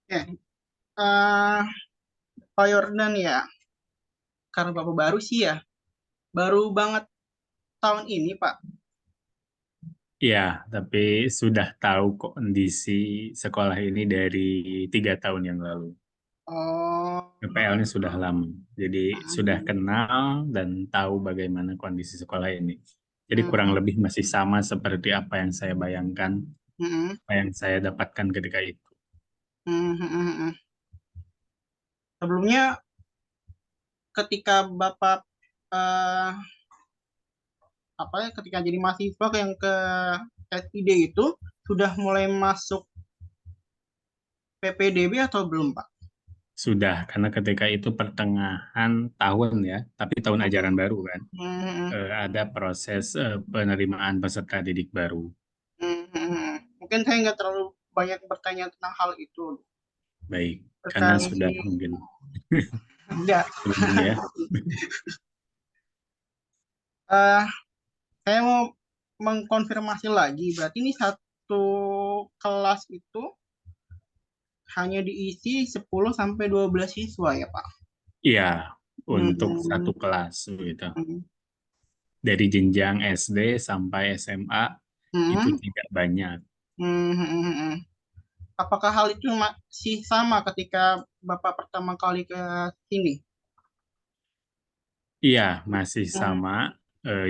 Ya, eh Pak Yordan ya, karena Bapak baru sih ya, baru banget tahun ini Pak. Ya, tapi sudah tahu kondisi sekolah ini dari 3 tahun yang lalu. Oh, PPL-nya sudah lama, jadi sudah kenal dan tahu bagaimana kondisi sekolah ini. Jadi kurang mm, lebih masih sama seperti apa yang saya bayangkan, mm, apa yang saya dapatkan ketika itu. mm. Sebelumnya ketika Bapak eh, apa ya, ketika jadi mahasiswa yang ke SID itu sudah mulai masuk PPDB atau belum Pak? Sudah, karena ketika itu pertengahan tahun ya, tapi tahun ajaran Mm, baru kan, mm, ada proses penerimaan peserta didik baru. Mungkin saya nggak terlalu banyak bertanya tentang hal itu. Baik, karena Sekali sudah mungkin enggak. sebelumnya ya. Eh, saya mau mengkonfirmasi lagi. Berarti ini satu kelas itu hanya diisi 10 sampai 12 siswa ya, Pak? Iya, untuk Hmm, satu kelas gitu. hmm, Dari jenjang SD sampai SMA itu hmm, tidak banyak. hmm. Apakah hal itu masih sama ketika Bapak pertama kali ke sini? Iya, masih Hmm, sama.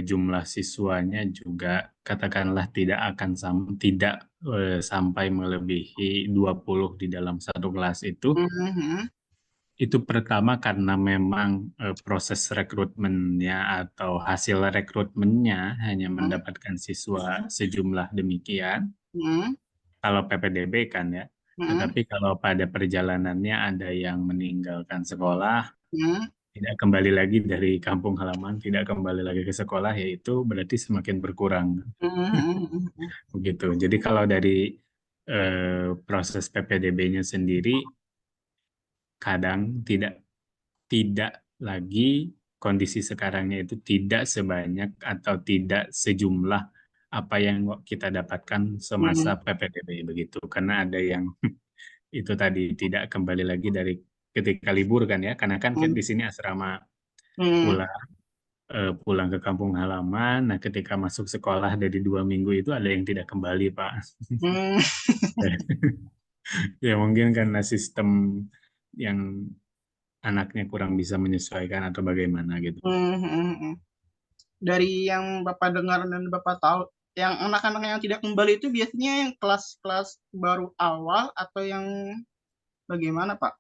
Jumlah siswanya juga katakanlah tidak akan tidak sampai melebihi 20 di dalam satu kelas itu. hmm, hmm, Itu pertama karena memang proses rekrutmennya atau hasil rekrutmennya hanya hmm, mendapatkan siswa sejumlah demikian. hmm, Kalau PPDB kan ya. hmm, Tetapi kalau pada perjalanannya ada yang meninggalkan sekolah, hmm, tidak kembali lagi dari kampung halaman, tidak kembali lagi ke sekolah, yaitu berarti semakin berkurang. hmm, Begitu. Jadi kalau dari proses PPDB-nya sendiri, kadang tidak tidak lagi kondisi sekarangnya itu tidak sebanyak atau tidak sejumlah apa yang kita dapatkan semasa hmm, PPDB begitu. Karena ada yang itu tadi tidak kembali lagi dari ketika libur kan ya, karena kan hmm, di sini asrama hmm, pulang pulang ke kampung halaman. Nah, ketika masuk sekolah dari 2 minggu itu ada yang tidak kembali, Pak. hmm, Ya mungkin karena sistem yang anaknya kurang bisa menyesuaikan atau bagaimana gitu. hmm, hmm. Dari yang Bapak dengar dan Bapak tahu, yang anak-anak yang tidak kembali itu biasanya yang kelas-kelas baru awal atau yang bagaimana, Pak?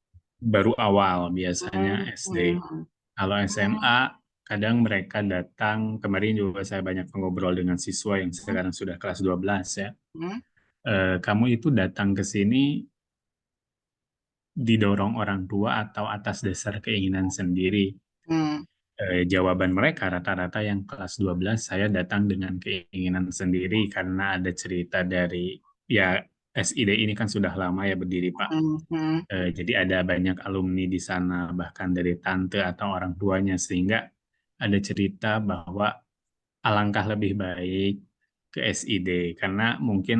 Baru awal biasanya Hmm, SD. hmm, Kalau SMA kadang mereka datang, kemarin juga saya banyak ngobrol dengan siswa yang sekarang sudah kelas 12 ya. hmm, Kamu itu datang ke sini didorong orang tua atau atas dasar keinginan sendiri? hmm, Jawaban mereka rata-rata yang kelas 12 saya datang dengan keinginan sendiri karena ada cerita dari ya SID ini kan sudah lama ya berdiri Pak. hmm, hmm, Jadi ada banyak alumni di sana bahkan dari tante atau orang tuanya sehingga ada cerita bahwa alangkah lebih baik ke SID karena mungkin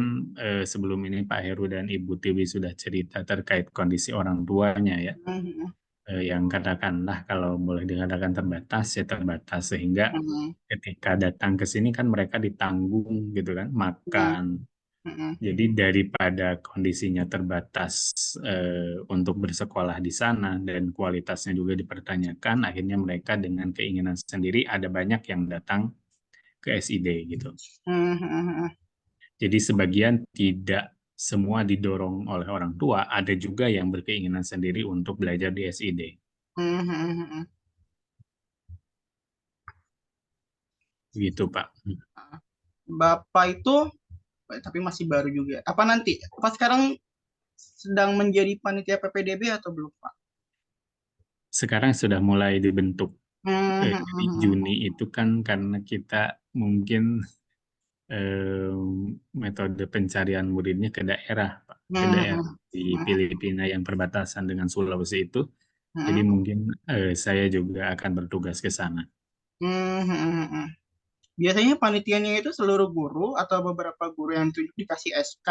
sebelum ini Pak Heru dan Ibu Tiwi sudah cerita terkait kondisi orang tuanya ya, hmm, yang katakanlah kalau boleh dikatakan terbatas ya terbatas sehingga hmm, ketika datang ke sini kan mereka ditanggung gitu kan hmm, makan. hmm, Jadi daripada kondisinya terbatas untuk bersekolah di sana dan kualitasnya juga dipertanyakan, akhirnya mereka dengan keinginan sendiri ada banyak yang datang ke SID gitu. hmm, hmm, Jadi sebagian tidak semua didorong oleh orang tua, ada juga yang berkeinginan sendiri untuk belajar di SID. hmm, hmm, hmm. Gitu, Pak. Bapak itu, tapi masih baru juga. Apa nanti? Apa sekarang sedang menjadi panitia PPDB atau belum, Pak? Sekarang sudah mulai dibentuk. Hmm, hmm, Jadi hmm, Juni itu kan karena kita mungkin eh, metode pencarian muridnya ke daerah, Pak. Ke hmm, daerah hmm, di hmm, Filipina yang perbatasan dengan Sulawesi itu. Jadi hmm, mungkin saya juga akan bertugas ke sana. hmm, hmm, hmm, hmm. Biasanya panitianya itu seluruh guru atau beberapa guru yang tunjuk dikasih SK.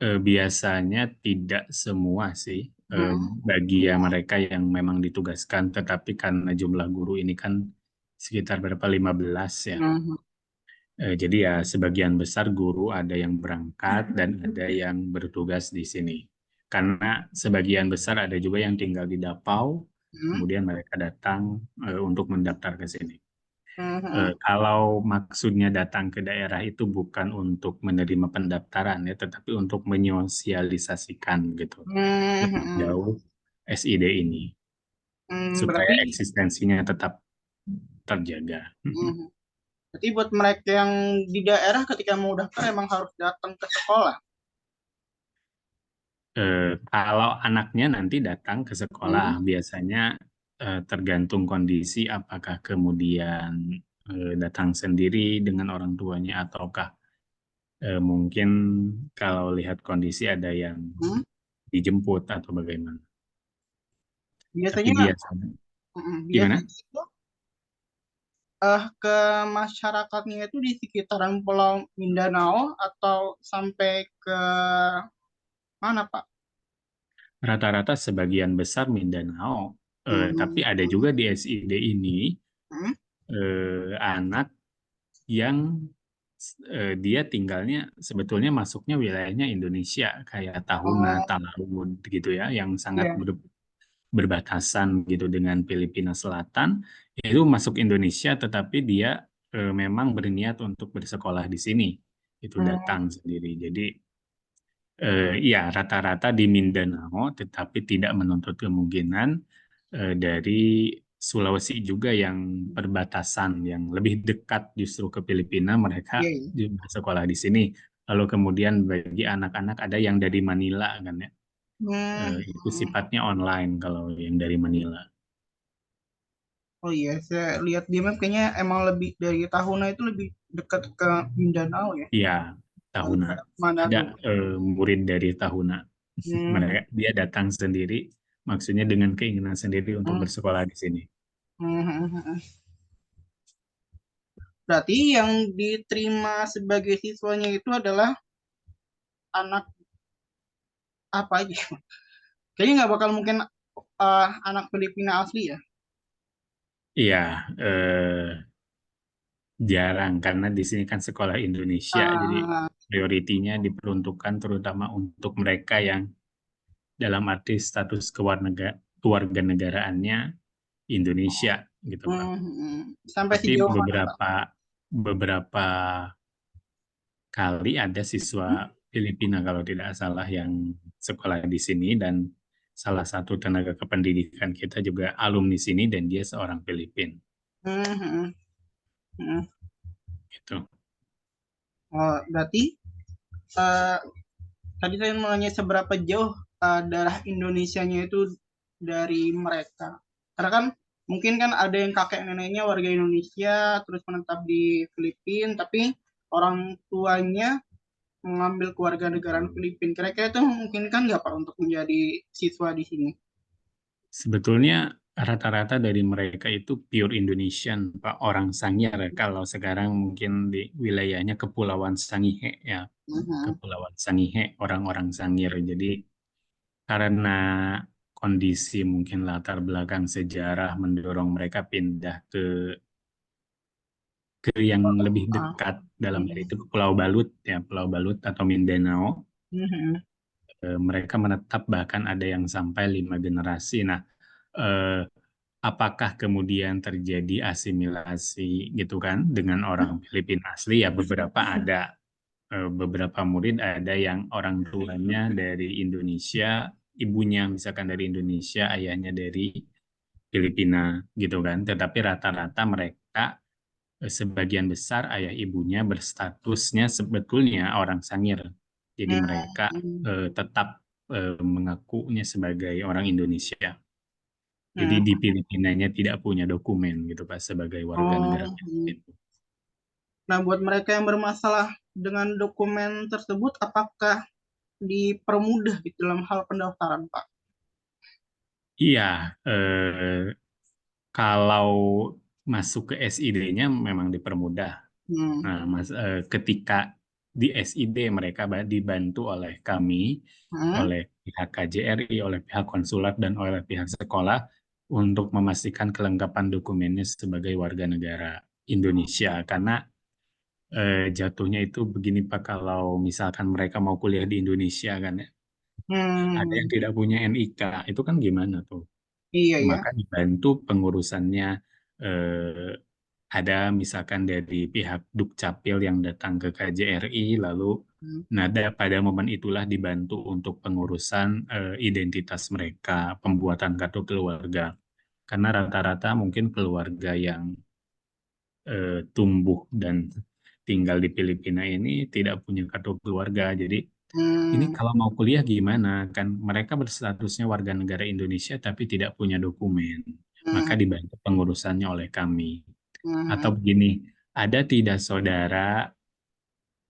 Biasanya tidak semua sih, Hmm. bagi ya mereka yang memang ditugaskan, tetapi karena jumlah guru ini kan sekitar berapa 15 ya. Hmm. Jadi ya sebagian besar guru ada yang berangkat dan ada yang bertugas di sini. Karena sebagian besar ada juga yang tinggal di Dapau, Hmm. kemudian mereka datang untuk mendaftar ke sini. Hmm. Kalau maksudnya datang ke daerah itu bukan untuk menerima pendaftaran ya, tetapi untuk menyosialisasikan gitu Hmm. lebih Hmm. jauh SID ini supaya Berarti eksistensinya tetap terjaga. hmm, berarti buat mereka yang di daerah ketika mau daftar emang harus datang ke sekolah. Kalau anaknya nanti datang ke sekolah, Hmm. biasanya tergantung kondisi apakah kemudian datang sendiri dengan orang tuanya ataukah mungkin kalau lihat kondisi ada yang Hmm. dijemput atau bagaimana. Tapi Biasanya biasanya gimana? biasanya itu ke masyarakatnya itu di sekitaran Pulau Mindanao atau sampai ke mana, Pak? Rata-rata sebagian besar Mindanao, tapi Hmm. ada juga di SID ini Hmm. anak yang dia tinggalnya sebetulnya masuknya wilayahnya Indonesia kayak Tahuna, Oh, Talaud gitu ya, yang sangat iya. berbatasan gitu dengan Filipina Selatan. Itu masuk Indonesia, tetapi dia memang berniat untuk bersekolah di sini. Itu Hmm. datang sendiri. Jadi ya rata-rata di Mindanao, tetapi tidak menuntut kemungkinan dari Sulawesi juga yang perbatasan, yang lebih dekat justru ke Filipina, mereka Iya, iya. juga sekolah di sini. Lalu kemudian bagi anak-anak ada yang dari Manila kan ya. Itu Hmm. sifatnya online kalau yang dari Manila. Oh iya, saya lihat di map kayaknya emang lebih dari Tahuna itu lebih dekat ke Mindanao ya, Iya, Tahuna. daripada Ada Manado. murid dari Tahuna. Hmm. Mereka dia datang sendiri, maksudnya dengan keinginan sendiri untuk Hmm. bersekolah di sini. Hmm. Hmm. Berarti yang diterima sebagai siswanya itu adalah anak apa aja? Kayaknya nggak bakal mungkin anak Filipina asli ya. Iya, jarang karena di sini kan sekolah Indonesia, jadi Ah, prioritinya diperuntukkan terutama untuk mereka yang dalam arti status kewarganegaraannya Indonesia gitu Pak. sampai Tapi sejauh mana, Pak? beberapa beberapa kali ada siswa Hmm. Filipina kalau tidak salah yang sekolah di sini dan salah satu tenaga kependidikan kita juga alumni sini dan dia seorang Filipin Hmm. Hmm. Hmm. gitu. Oh, berarti eh, tadi saya mau nanya seberapa jauh darah Indonesianya itu dari mereka. Karena kan mungkin kan ada yang kakek neneknya warga Indonesia terus menetap di Filipina, tapi orang tuanya mengambil kewarganegaraan Filipina. Kira-kira itu mungkin kan nggak Pak untuk menjadi siswa di sini? Sebetulnya rata-rata dari mereka itu pure Indonesian, Pak, orang Sangir. Kalau sekarang mungkin di wilayahnya Kepulauan Sangihe ya, Mhm. Kepulauan Sangihe, orang-orang Sangir. Jadi karena kondisi mungkin latar belakang sejarah mendorong mereka pindah ke yang lebih Ah, dekat dalam hal mhm. itu ke Pulau Balut ya, Pulau Balut atau Mindanao. Mhm. Mereka menetap bahkan ada yang sampai 5 generasi. Nah, eh, apakah kemudian terjadi asimilasi gitu kan dengan orang Filipina asli? Ya beberapa ada. Beberapa murid ada yang orang tuanya dari Indonesia, ibunya misalkan dari Indonesia, ayahnya dari Filipina gitu kan. Tetapi rata-rata mereka sebagian besar ayah ibunya berstatusnya sebetulnya orang Sangir. Jadi mereka Mhm. tetap mengakunya sebagai orang Indonesia. Jadi Mhm. di Filipinanya tidak punya dokumen gitu Pak sebagai warga negara Oh, mhm. Filipina. Nah, buat mereka yang bermasalah dengan dokumen tersebut, apakah dipermudah gitu dalam hal pendaftaran, Pak? Iya, kalau masuk ke SID-nya memang dipermudah. Hmm. Nah, ketika di SID mereka dibantu oleh kami, Hmm. oleh pihak KJRI, oleh pihak konsulat, dan oleh pihak sekolah untuk memastikan kelengkapan dokumennya sebagai warga negara Indonesia. Karena jatuhnya itu begini Pak, kalau misalkan mereka mau kuliah di Indonesia kan ya, ada yang Hmm. tidak punya NIK, itu kan gimana tuh? Iya ya. Maka dibantu pengurusannya, eh, ada misalkan dari pihak Dukcapil yang datang ke KJRI, lalu Hmm. nada pada momen itulah dibantu untuk pengurusan identitas mereka, pembuatan kartu keluarga. Karena rata-rata mungkin keluarga yang tumbuh dan tinggal di Filipina ini tidak punya kartu keluarga. Jadi ini Hmm. kalau mau kuliah gimana? Kan mereka berstatusnya warga negara Indonesia tapi tidak punya dokumen. Maka Hmm. dibantu pengurusannya oleh kami. Atau Hmm. begini, ada tidak saudara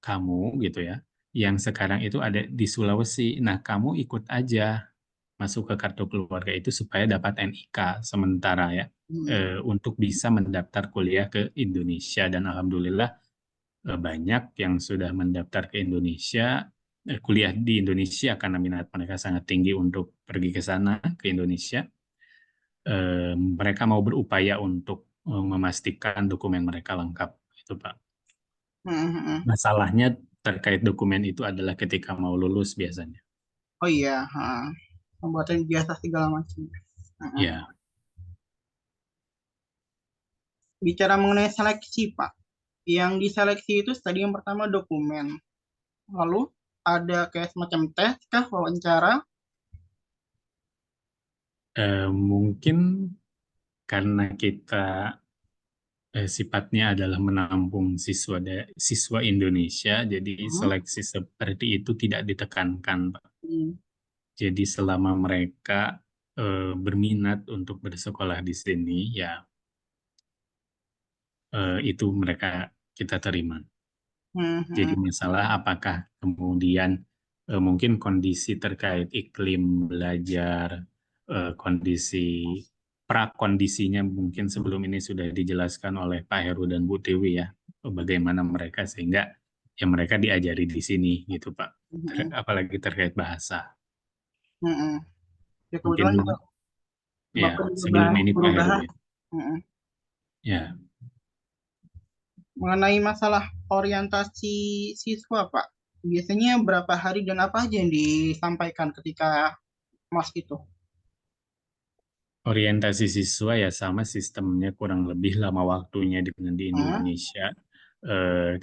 kamu gitu ya, yang sekarang itu ada di Sulawesi. Nah, kamu ikut aja masuk ke kartu keluarga itu supaya dapat NIK sementara ya, Hmm. untuk bisa mendaftar kuliah ke Indonesia. Dan alhamdulillah banyak yang sudah mendaftar ke Indonesia, kuliah di Indonesia karena minat mereka sangat tinggi untuk pergi ke sana, ke Indonesia. Mereka mau berupaya untuk memastikan dokumen mereka lengkap. Itu, Pak. Hmm. Hmm. Masalahnya terkait dokumen itu adalah ketika mau lulus biasanya. Oh iya, ha. Pembuatan biasa segala macam. Hmm. Ya, Bicara mengenai seleksi, Pak. Yang diseleksi itu tadi yang pertama dokumen. Lalu ada kayak semacam tes kah, wawancara? mungkin karena kita sifatnya adalah menampung siswa Indonesia, jadi Hmm. seleksi seperti itu tidak ditekankan, Pak. Hmm. Jadi selama mereka berminat untuk bersekolah di sini, ya itu mereka kita terima. Hmm. Jadi Hmm. masalah apakah kemudian mungkin kondisi terkait iklim belajar, kondisi prakondisinya mungkin sebelum ini sudah dijelaskan oleh Pak Heru dan Bu Dewi ya, bagaimana mereka sehingga ya mereka diajari di sini gitu Pak. Hmm. Apalagi terkait bahasa. Hmm. Ya kebetulan juga Mungkin ya Bapak juga sebelum ini guru Pak Heru bahasa. ya. Hmm. Ya, Mengenai masalah orientasi siswa, Pak. Biasanya berapa hari dan apa aja yang disampaikan ketika Mas itu? orientasi siswa ya sama sistemnya kurang lebih lama waktunya dengan di Hmm. Indonesia.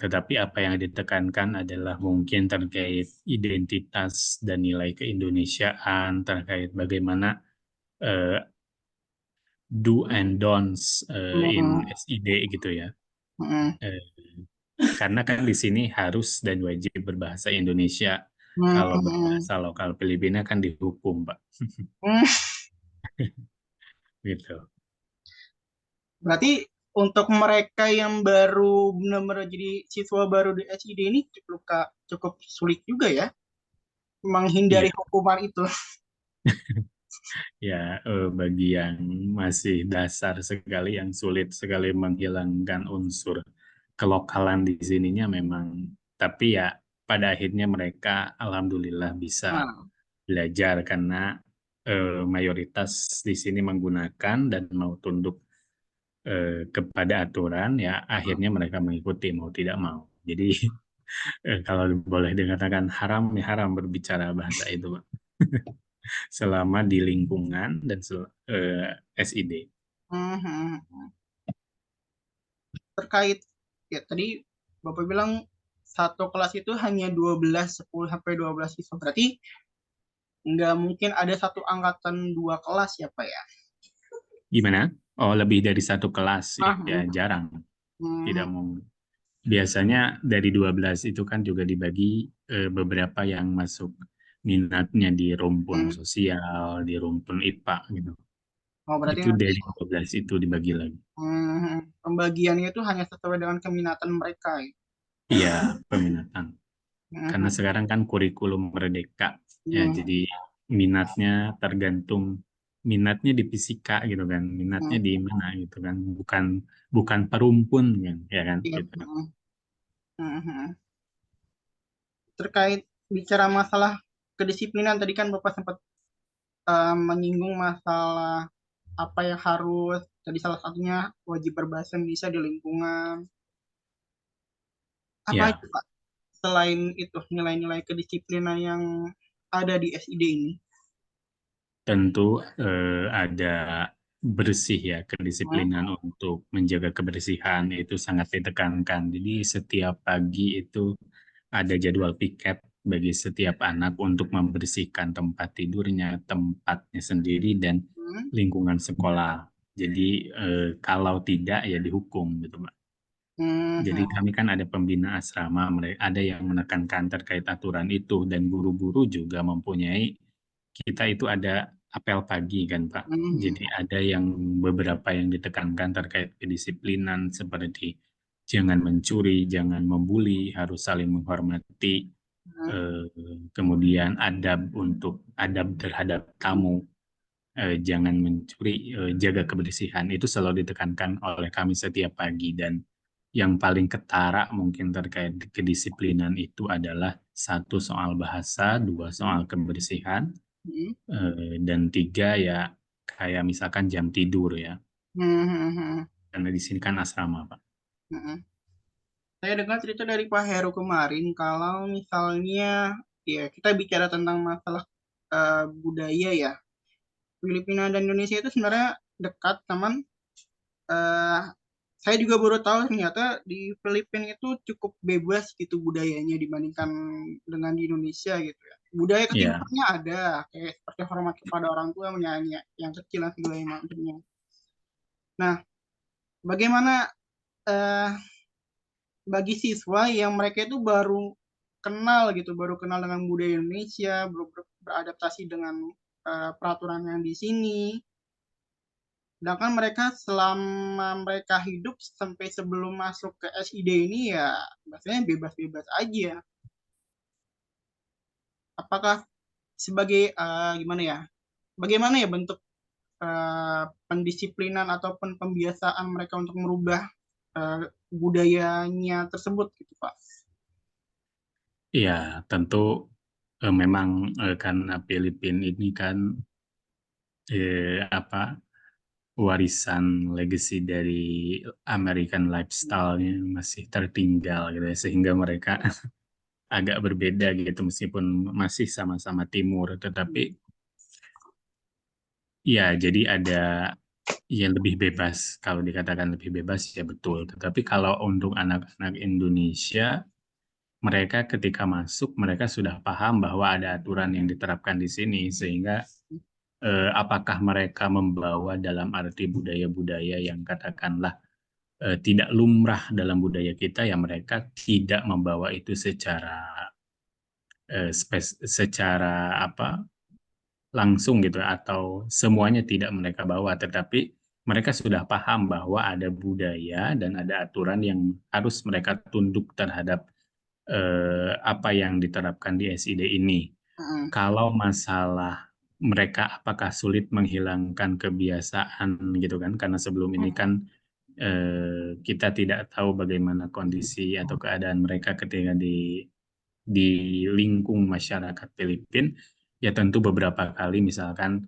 Tetapi apa yang ditekankan adalah mungkin terkait identitas dan nilai keindonesiaan, terkait bagaimana eh, do and don'ts Hmm. in SID gitu ya. Hmm. Eh, karena kan di sini harus dan wajib berbahasa Indonesia. Kalau Hmm. berbahasa lokal Filipina kan dihukum, Pak. Hmm. Gitu. Berarti untuk mereka yang baru benar-benar jadi siswa baru di SID ini cukup sulit juga ya Iya. menghindari hukuman itu. Ya, bagi yang masih dasar sekali, yang sulit sekali menghilangkan unsur kelokalan di sininya memang. Tapi ya, pada akhirnya mereka alhamdulillah bisa Nah. belajar karena mayoritas di sini menggunakan dan mau tunduk kepada aturan, ya akhirnya mereka mengikuti mau tidak mau. Jadi, kalau boleh dikatakan haram, ya haram berbicara bahasa itu, Pak. Selama di lingkungan dan SID. Hmm. Terkait ya tadi Bapak bilang satu kelas itu hanya 12, 10 sampai 12 siswa. Berarti nggak mungkin ada satu angkatan dua kelas ya, Pak ya? Gimana? Oh, lebih dari satu kelas Ah. ya Hmm. jarang. Tidak Hmm. mau. Biasanya dari 12 itu kan juga dibagi beberapa yang masuk minatnya di rumpun Hmm. sosial, di rumpun IPA gitu. Oh, berarti Itu nanti dari 12 itu dibagi lagi. pembagiannya itu hanya sesuai dengan keminatan mereka ya. Iya, peminatan. Karena Hmm. sekarang kan kurikulum merdeka ya, Hmm. jadi minatnya tergantung minatnya di fisika gitu kan, minatnya Hmm. di mana gitu kan, bukan bukan perumpun kan, ya kan Iya. gitu. Hmm. Hmm. terkait bicara masalah kedisiplinan tadi kan Bapak sempat menyinggung masalah apa yang harus jadi salah satunya wajib berbahasa Indonesia di lingkungan. Apa Ya, itu Pak? Selain itu nilai-nilai kedisiplinan yang ada di SID ini. tentu ada bersih ya, Hmm, kedisiplinan untuk menjaga kebersihan itu sangat ditekankan. Jadi setiap pagi itu ada jadwal piket bagi setiap anak untuk membersihkan tempat tidurnya, tempatnya sendiri, dan hmm, lingkungan sekolah. Jadi kalau tidak ya dihukum gitu, Pak. hmm, Jadi hmm, kami kan ada pembina asrama, ada yang menekankan terkait aturan itu, dan guru-guru juga mempunyai, kita itu ada apel pagi kan Pak. hmm, Jadi ada yang beberapa yang ditekankan terkait kedisiplinan seperti jangan mencuri, jangan membuli, harus saling menghormati, hmm, eh, kemudian adab terhadap tamu, jangan mencuri, jaga kebersihan. Itu selalu ditekankan oleh kami setiap pagi, dan yang paling ketara mungkin terkait kedisiplinan itu adalah satu soal bahasa, dua soal kebersihan, hmm, dan tiga ya kayak misalkan jam tidur ya, hmm, hmm, hmm, karena di sini kan asrama Pak. hmm. Saya dengar cerita dari Pak Heru kemarin kalau misalnya ya kita bicara tentang masalah budaya ya. Filipina dan Indonesia itu sebenarnya dekat, teman. eh, saya juga baru tahu ternyata di Filipina itu cukup bebas gitu budayanya dibandingkan dengan di Indonesia gitu ya. Budaya Iya, ketimurannya ada, kayak seperti hormat kepada orang tua, menyayangi yang kecil dan segala macamnya. Nah, bagaimana eh, bagi siswa yang mereka itu baru kenal dengan budaya Indonesia, belum beradaptasi dengan peraturan yang di sini. Sedangkan mereka selama mereka hidup sampai sebelum masuk ke SID ini ya biasanya bebas-bebas aja. Apakah sebagai gimana ya? Bagaimana ya bentuk pendisiplinan ataupun pembiasaan mereka untuk merubah budayanya tersebut gitu Pak? iya tentu memang karena Filipina ini kan apa warisan legacy dari American lifestyle-nya masih tertinggal gitu ya, sehingga mereka agak berbeda gitu meskipun masih sama-sama timur, tetapi ya jadi ada yang lebih bebas. Kalau dikatakan lebih bebas ya betul, tetapi kalau untuk anak-anak Indonesia, mereka ketika masuk mereka sudah paham bahwa ada aturan yang diterapkan di sini, sehingga apakah mereka membawa dalam arti budaya-budaya yang katakanlah tidak lumrah dalam budaya kita, ya mereka tidak membawa itu secara apa langsung gitu, atau semuanya tidak mereka bawa, tetapi mereka sudah paham bahwa ada budaya dan ada aturan yang harus mereka tunduk terhadap apa yang diterapkan di SID ini. Mm-mm. Kalau masalah mereka apakah sulit menghilangkan kebiasaan gitu kan, karena sebelum ini kan kita tidak tahu bagaimana kondisi atau keadaan mereka ketika di lingkung masyarakat Filipina, ya tentu beberapa kali misalkan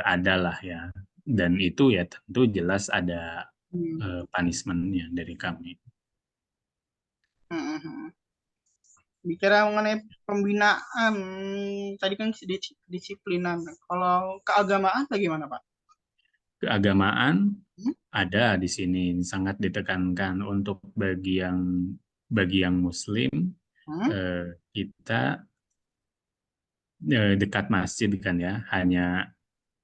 adalah ya, dan itu ya tentu jelas ada Mm-mm. punishment-nya dari kami. Mm-mm. Bicara mengenai pembinaan, tadi kan disiplinan. Kalau keagamaan bagaimana Pak? Keagamaan Hmm? ada di sini sangat ditekankan untuk bagi yang Muslim, Hmm? kita dekat masjid kan ya, hanya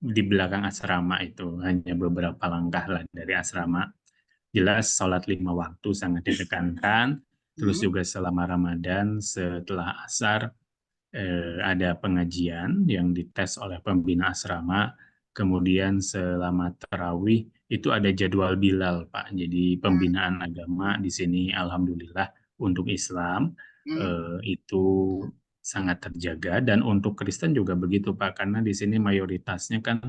di belakang asrama itu hanya beberapa langkah lah dari asrama. Jelas sholat 5 waktu sangat ditekankan. Terus Hmm? juga selama Ramadan setelah asar ada pengajian yang dites oleh pembina asrama. Kemudian selama tarawih itu ada jadwal Bilal, Pak. Jadi pembinaan agama di sini alhamdulillah untuk Islam Hmm? itu sangat terjaga, dan untuk Kristen juga begitu, Pak. Karena di sini mayoritasnya kan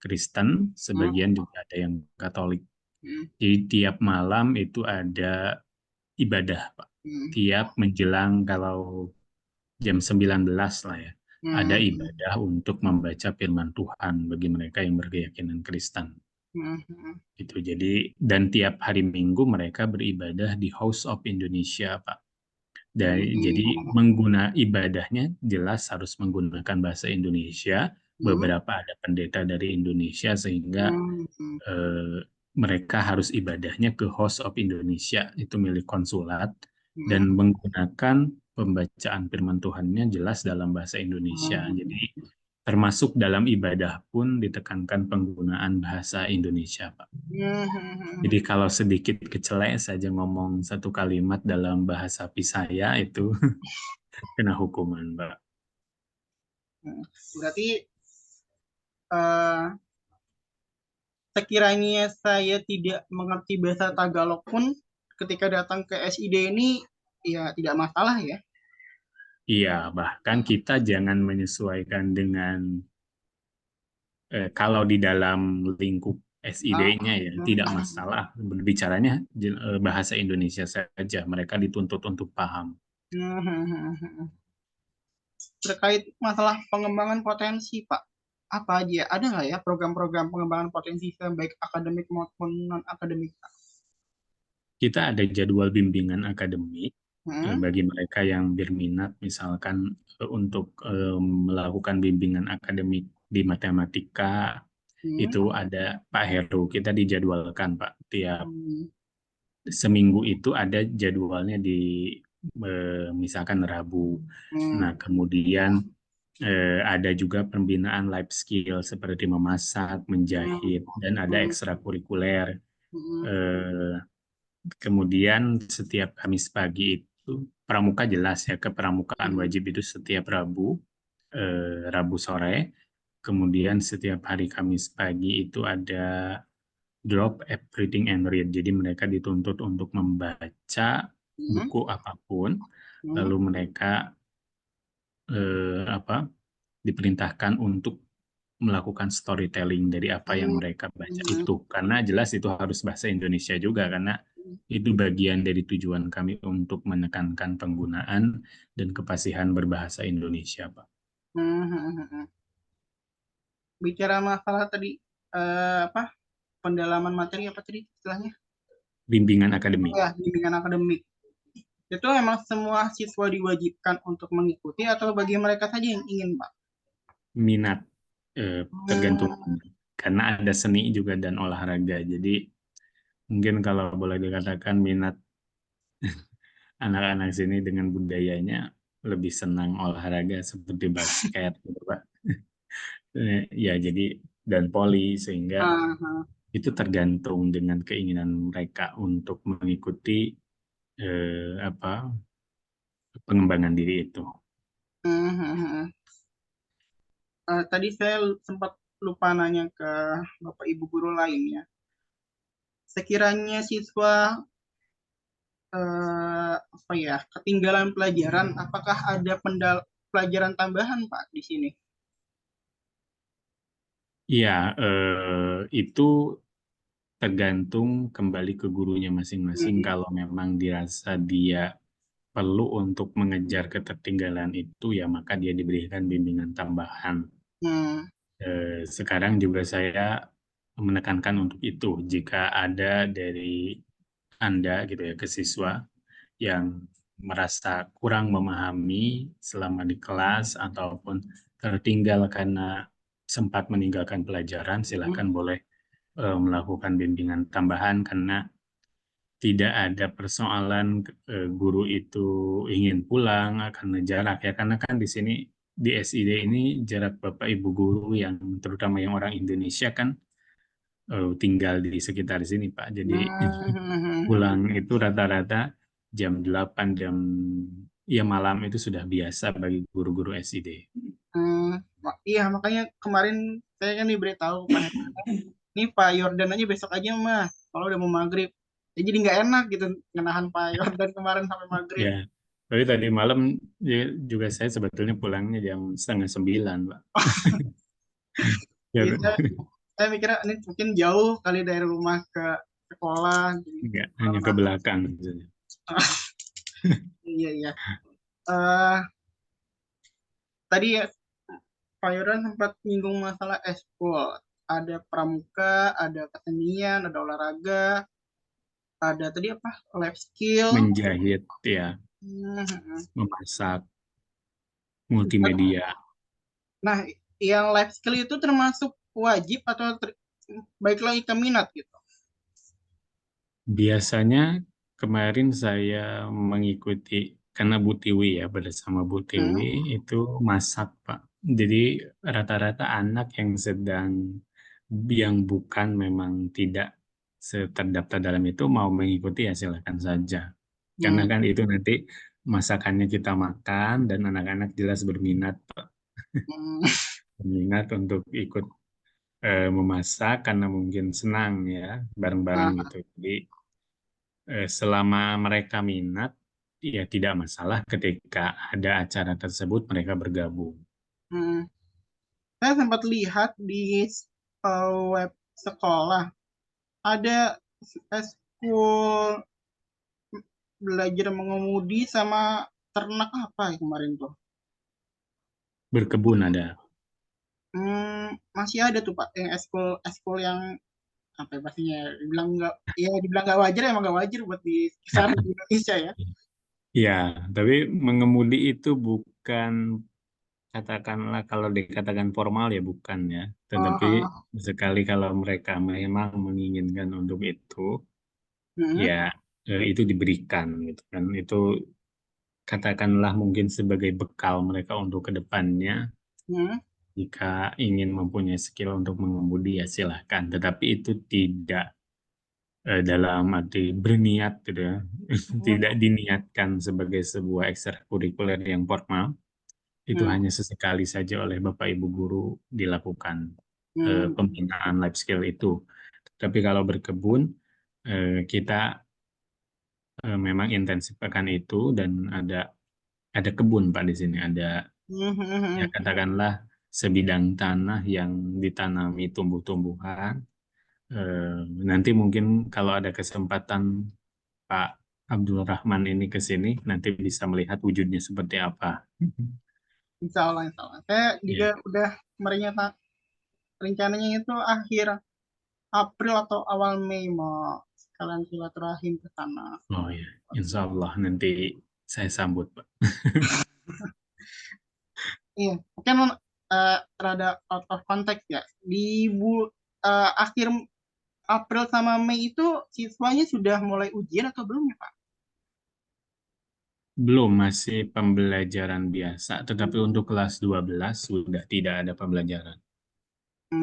Kristen, Hmm? sebagian juga ada yang Katolik. Hmm? Jadi tiap malam itu ada ibadah, Pak. Hmm. Tiap menjelang kalau jam 19 lah ya, ada Hmm. ibadah untuk membaca firman Tuhan bagi mereka yang berkeyakinan Kristen. Hmm. Gitu. Jadi, dan tiap hari Minggu mereka beribadah di House of Indonesia, Pak. Jadi Hmm. ibadahnya jelas harus menggunakan bahasa Indonesia. Hmm. Beberapa ada pendeta dari Indonesia sehingga Hmm. Hmm. eh, mereka harus ibadahnya ke House of Indonesia, itu milik konsulat, Hmm. dan menggunakan pembacaan firman Tuhannya jelas dalam bahasa Indonesia. Hmm. Jadi termasuk dalam ibadah pun ditekankan penggunaan bahasa Indonesia, Pak. Hmm. Jadi kalau sedikit kecelek saja ngomong satu kalimat dalam bahasa Pisaya itu kena hukuman, Mbak. Hmm. Berarti sekiranya saya tidak mengerti bahasa Tagalog pun ketika datang ke SID ini ya tidak masalah ya. Iya, bahkan kita jangan menyesuaikan dengan kalau di dalam lingkup Ah, SID-nya ya tidak masalah berbicaranya bahasa Indonesia saja. Mereka dituntut untuk paham. terkait masalah pengembangan potensi, Pak. Apa aja? Ada nggak ya program-program pengembangan potensi baik akademik maupun non akademik? Kita ada jadwal bimbingan akademik Hmm. bagi mereka yang berminat, misalkan untuk melakukan bimbingan akademik di matematika, Hmm. itu ada Pak Heru. Kita dijadwalkan, Pak. Tiap Hmm. seminggu itu ada jadwalnya di misalkan Rabu. Nah, Hmm. kemudian ada juga pembinaan life skill seperti memasak, Hmm. menjahit, dan ada Hmm. ekstrakurikuler. Hmm. Eh, Kemudian setiap Kamis pagi itu pramuka jelas ya, kepramukaan Hmm. wajib itu setiap Rabu, Rabu sore. Kemudian setiap hari Kamis pagi itu ada drop everything and read. Jadi mereka dituntut untuk membaca Hmm. buku apapun, Hmm. lalu mereka apa diperintahkan untuk melakukan storytelling dari apa yang Hmm. mereka baca Hmm. itu. Karena jelas itu harus bahasa Indonesia juga, karena itu bagian dari tujuan kami untuk menekankan penggunaan dan kefasihan berbahasa Indonesia, Pak. Hmm. Bicara masalah tadi apa pendalaman materi apa tadi istilahnya? Bimbingan Oh akademik, ya, bimbingan akademik. Itu memang semua siswa diwajibkan untuk mengikuti atau bagi mereka saja yang ingin, Pak? minat tergantung Hmm. karena ada seni juga dan olahraga. Jadi mungkin kalau boleh dikatakan minat anak-anak sini dengan budayanya lebih senang olahraga seperti basket gitu, Pak. Ya jadi dan poli sehingga Ah, itu tergantung dengan keinginan mereka untuk mengikuti apa pengembangan diri itu. ah. Tadi saya sempat lupa nanya ke Bapak Ibu guru lainnya. Sekiranya siswa apa ya ketinggalan pelajaran, apakah ada pelajaran tambahan Pak di sini? Iya, itu tergantung kembali ke gurunya masing-masing. Hmm. Kalau memang dirasa dia perlu untuk mengejar ketertinggalan itu, ya maka dia diberikan bimbingan tambahan. Hmm. Sekarang juga saya menekankan untuk itu. Jika ada dari Anda gitu ya ke siswa yang merasa kurang memahami selama di kelas ataupun tertinggal karena sempat meninggalkan pelajaran, silakan Hmm. boleh melakukan bimbingan tambahan karena tidak ada persoalan guru itu ingin pulang karena jarak ya, karena kan di sini di SID ini jarak Bapak Ibu guru yang terutama yang orang Indonesia kan tinggal di sekitar sini, Pak. Jadi Hmm. pulang itu rata-rata jam 8 ya malam itu sudah biasa bagi guru-guru SID. Hmm. Iya, makanya kemarin saya kan diberitahu Pak Herman, ini Pak Yordan aja besok aja Mas, kalau udah mau maghrib. Ya, jadi nggak enak gitu ngenahan Pak Yordan kemarin sampai maghrib. Ya, tapi tadi malam juga saya sebetulnya pulangnya jam setengah 9, Pak. Ya, Jadi saya mikirnya ini mungkin jauh kali dari rumah ke sekolah. Jadi enggak, hanya ke malam. belakang. Iya, iya. Eh, tadi ya, Pak Yoran sempat nyinggung masalah ekskul. Ada pramuka, ada kesenian, ada olahraga, ada tadi apa? Life skill. Menjahit ya, Hmm. memasak, multimedia. Nah, yang life skill itu termasuk wajib atau baik lagi ke minat gitu? Biasanya kemarin saya mengikuti karena Bu Tiwi ya, bersama Bu Hmm. Tiwi itu masak Pak. Jadi rata-rata anak yang bukan memang tidak terdaftar dalam itu mau mengikuti ya silakan saja. Karena Hmm. kan itu nanti masakannya kita makan dan anak-anak jelas berminat Pak. Hmm. Berminat untuk ikut memasak karena mungkin senang ya bareng-bareng Ah, gitu. Jadi selama mereka minat, ya tidak masalah ketika ada acara tersebut mereka bergabung. hmm. Saya sempat lihat di web sekolah ada school belajar mengemudi sama ternak apa ya kemarin tuh. Berkebun ada. Masih ada tuh Pak yang eskul yang apa ya pastinya dibilang nggak, ya dibilang nggak wajar, emang nggak wajar buat di kisaran di Indonesia ya. Ya, tapi mengemudi itu bukan, katakanlah kalau dikatakan formal ya bukan ya. Tetapi Oh, sekali kalau mereka memang menginginkan untuk itu, hmm, ya itu diberikan gitu kan. Itu katakanlah mungkin sebagai bekal mereka untuk ke depannya. hmm, Jika ingin mempunyai skill untuk mengemudi ya silahkan. Tetapi itu tidak dalam arti berniat gitu ya. Tidak hmm, diniatkan sebagai sebuah ekstrakurikuler yang formal. Itu hmm, hanya sesekali saja oleh Bapak Ibu guru dilakukan hmm, pembinaan life skill itu. Tapi kalau berkebun, kita memang intensifkan itu dan ada kebun Pak di sini. Ada hmm, hmm, ya hmm. katakanlah sebidang tanah yang ditanami tumbuh-tumbuhan. Eh, Nanti mungkin kalau ada kesempatan Pak Abdul Rahman ini ke sini, nanti bisa melihat wujudnya seperti apa. Insya Allah, insya Allah. Saya juga Ya. udah merencana rencananya itu akhir April atau awal Mei mau sekalian silaturahim ke sana. Oh ya, Insya Allah nanti saya sambut, Pak. Iya, mungkin rada out of context ya. Di akhir April sama Mei itu siswanya sudah mulai ujian atau belum ya, Pak? Belum, masih pembelajaran biasa, tetapi untuk kelas 12 sudah tidak ada pembelajaran.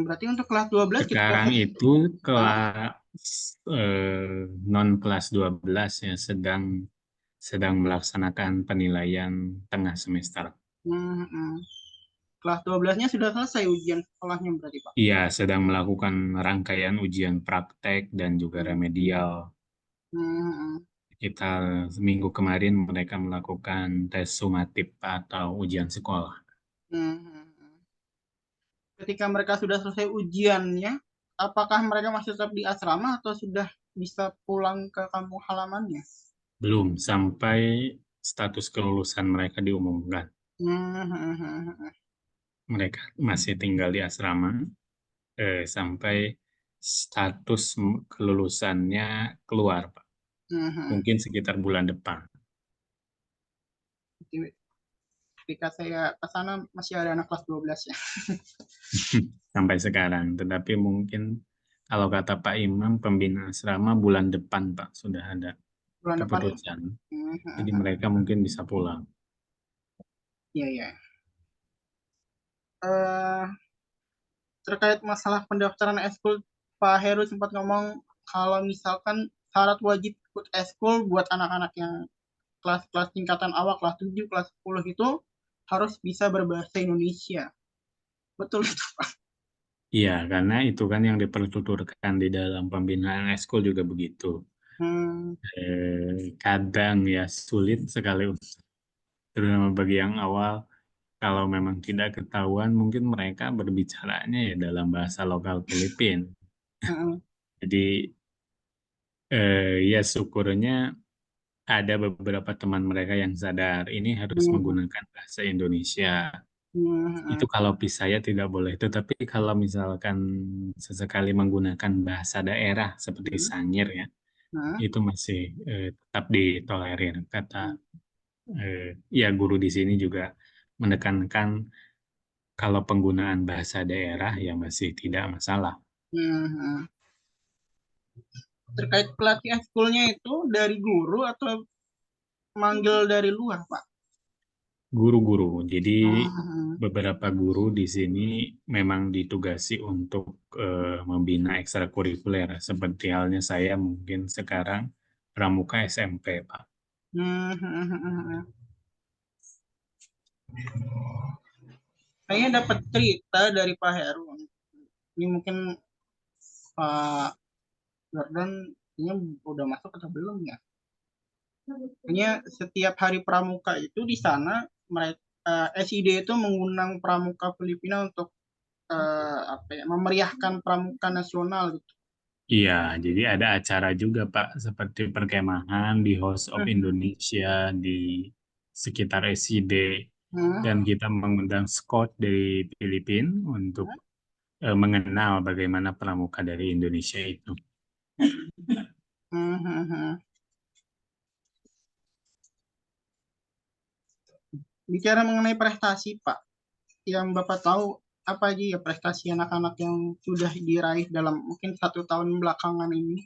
Berarti untuk kelas 12 kita Sekarang itu ah, kelas non kelas 12 ya sedang melaksanakan penilaian tengah semester. hmm, hmm. Kelas 12-nya sudah selesai ujian sekolahnya berarti, Pak. Iya, sedang melakukan rangkaian ujian praktek dan juga Hmm, remedial. hmm, hmm, Kita seminggu kemarin mereka melakukan tes sumatif atau ujian sekolah. hmm, hmm. Ketika mereka sudah selesai ujiannya, apakah mereka masih tetap di asrama atau sudah bisa pulang ke kampung halamannya? Belum sampai status kelulusan mereka diumumkan. Hmm, hmm, hmm, hmm, Mereka masih tinggal di asrama sampai status kelulusannya keluar, Pak. hmm, hmm. Mungkin sekitar bulan depan. Jadi, ketika saya ke sana masih ada anak kelas 12 ya. Sampai sekarang. Tetapi mungkin kalau kata Pak Imam, pembina asrama bulan depan, Pak, sudah ada Bulan depan ya. keputusan. Hmm, Jadi hmm, hmm. mereka mungkin bisa pulang. Iya, iya. Eh, terkait masalah pendaftaran eskul, Pak Heru sempat ngomong kalau misalkan syarat wajib ikut eskul buat anak-anak yang kelas-kelas tingkatan awal, kelas 7 kelas 10 itu harus bisa berbahasa Indonesia. Betul itu, Pak. Iya, karena itu kan yang dipertuturkan di dalam pembinaan eskul juga begitu. Hmm, Kadang ya sulit sekali, terutama bagi yang awal. Kalau memang tidak ketahuan, mungkin mereka berbicaranya ya dalam bahasa lokal Filipina. hmm, Jadi ya syukurnya ada beberapa teman mereka yang sadar ini harus Hmm, menggunakan bahasa Indonesia. hmm, Itu kalau saya tidak boleh. Tetapi kalau misalkan sesekali menggunakan bahasa daerah seperti hmm, Sanyir ya, hmm, itu masih tetap ditolerir. Kata hmm, ya guru di sini juga menekankan kalau penggunaan bahasa daerah ya masih tidak masalah. hmm. Terkait pelatihan schoolnya itu dari guru atau manggil dari luar, Pak? Guru-guru. Jadi Hmm, beberapa guru di sini memang ditugasi untuk membina ekstrakurikuler. Seperti halnya saya mungkin sekarang pramuka SMP, Pak. hmm. Kayaknya dapat cerita dari Pak Heru. Ini mungkin Pak Jordan ini udah masuk atau belum ya? Kayaknya setiap hari pramuka itu di sana mereka SID itu mengundang pramuka Filipina untuk apa ya, memeriahkan pramuka nasional gitu. Iya, jadi ada acara juga, Pak, seperti perkemahan di House of Hmm, Indonesia di sekitar SID. Dan hmm, kita mengundang Scott dari Filipina untuk mengenal bagaimana pramuka dari Indonesia itu. hmm. Bicara mengenai prestasi, Pak, yang Bapak tahu apa aja ya prestasi anak-anak yang sudah diraih dalam mungkin 1 tahun belakangan ini?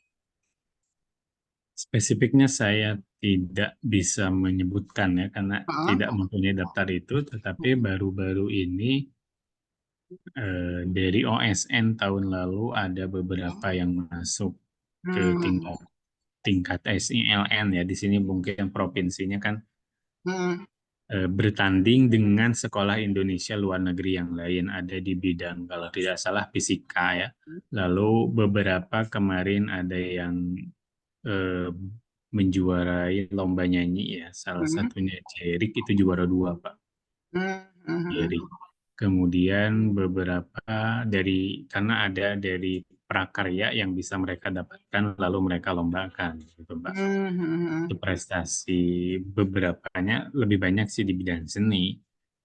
Spesifiknya saya tidak bisa menyebutkan ya karena tidak Ah, mempunyai daftar itu, tetapi baru-baru ini dari OSN tahun lalu ada beberapa yang masuk ke hmm, tingkat tingkat SILN ya. Di sini mungkin provinsinya kan hmm, bertanding dengan sekolah Indonesia luar negeri yang lain ada di bidang kalau tidak salah fisika ya. Lalu beberapa kemarin ada yang eh, menjuarai lomba nyanyi ya. Salah hmm, satunya Jerik itu juara dua, Pak. hmm, hmm, hmm, Jerik. Kemudian beberapa dari karena ada dari prakarya yang bisa mereka dapatkan lalu mereka lombakan gitu, Pak. hmm, hmm, Itu prestasi beberapanya lebih banyak sih di bidang seni.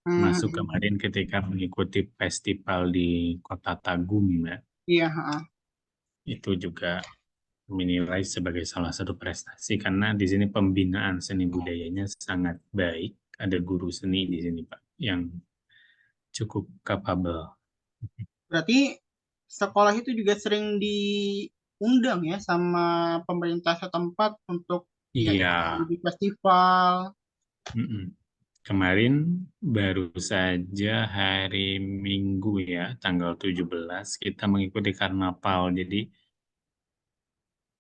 hmm, Masuk hmm. kemarin ketika mengikuti festival di Kota Tagum ya. Iya, Itu juga menilai sebagai salah satu prestasi karena di sini pembinaan seni budayanya sangat baik. Ada guru seni di sini, Pak, yang cukup kapabel. berarti sekolah itu juga sering diundang ya sama pemerintah setempat untuk ya Iya, di festival. mm-mm. Kemarin baru saja hari Minggu ya, tanggal 17 kita mengikuti karnaval. Jadi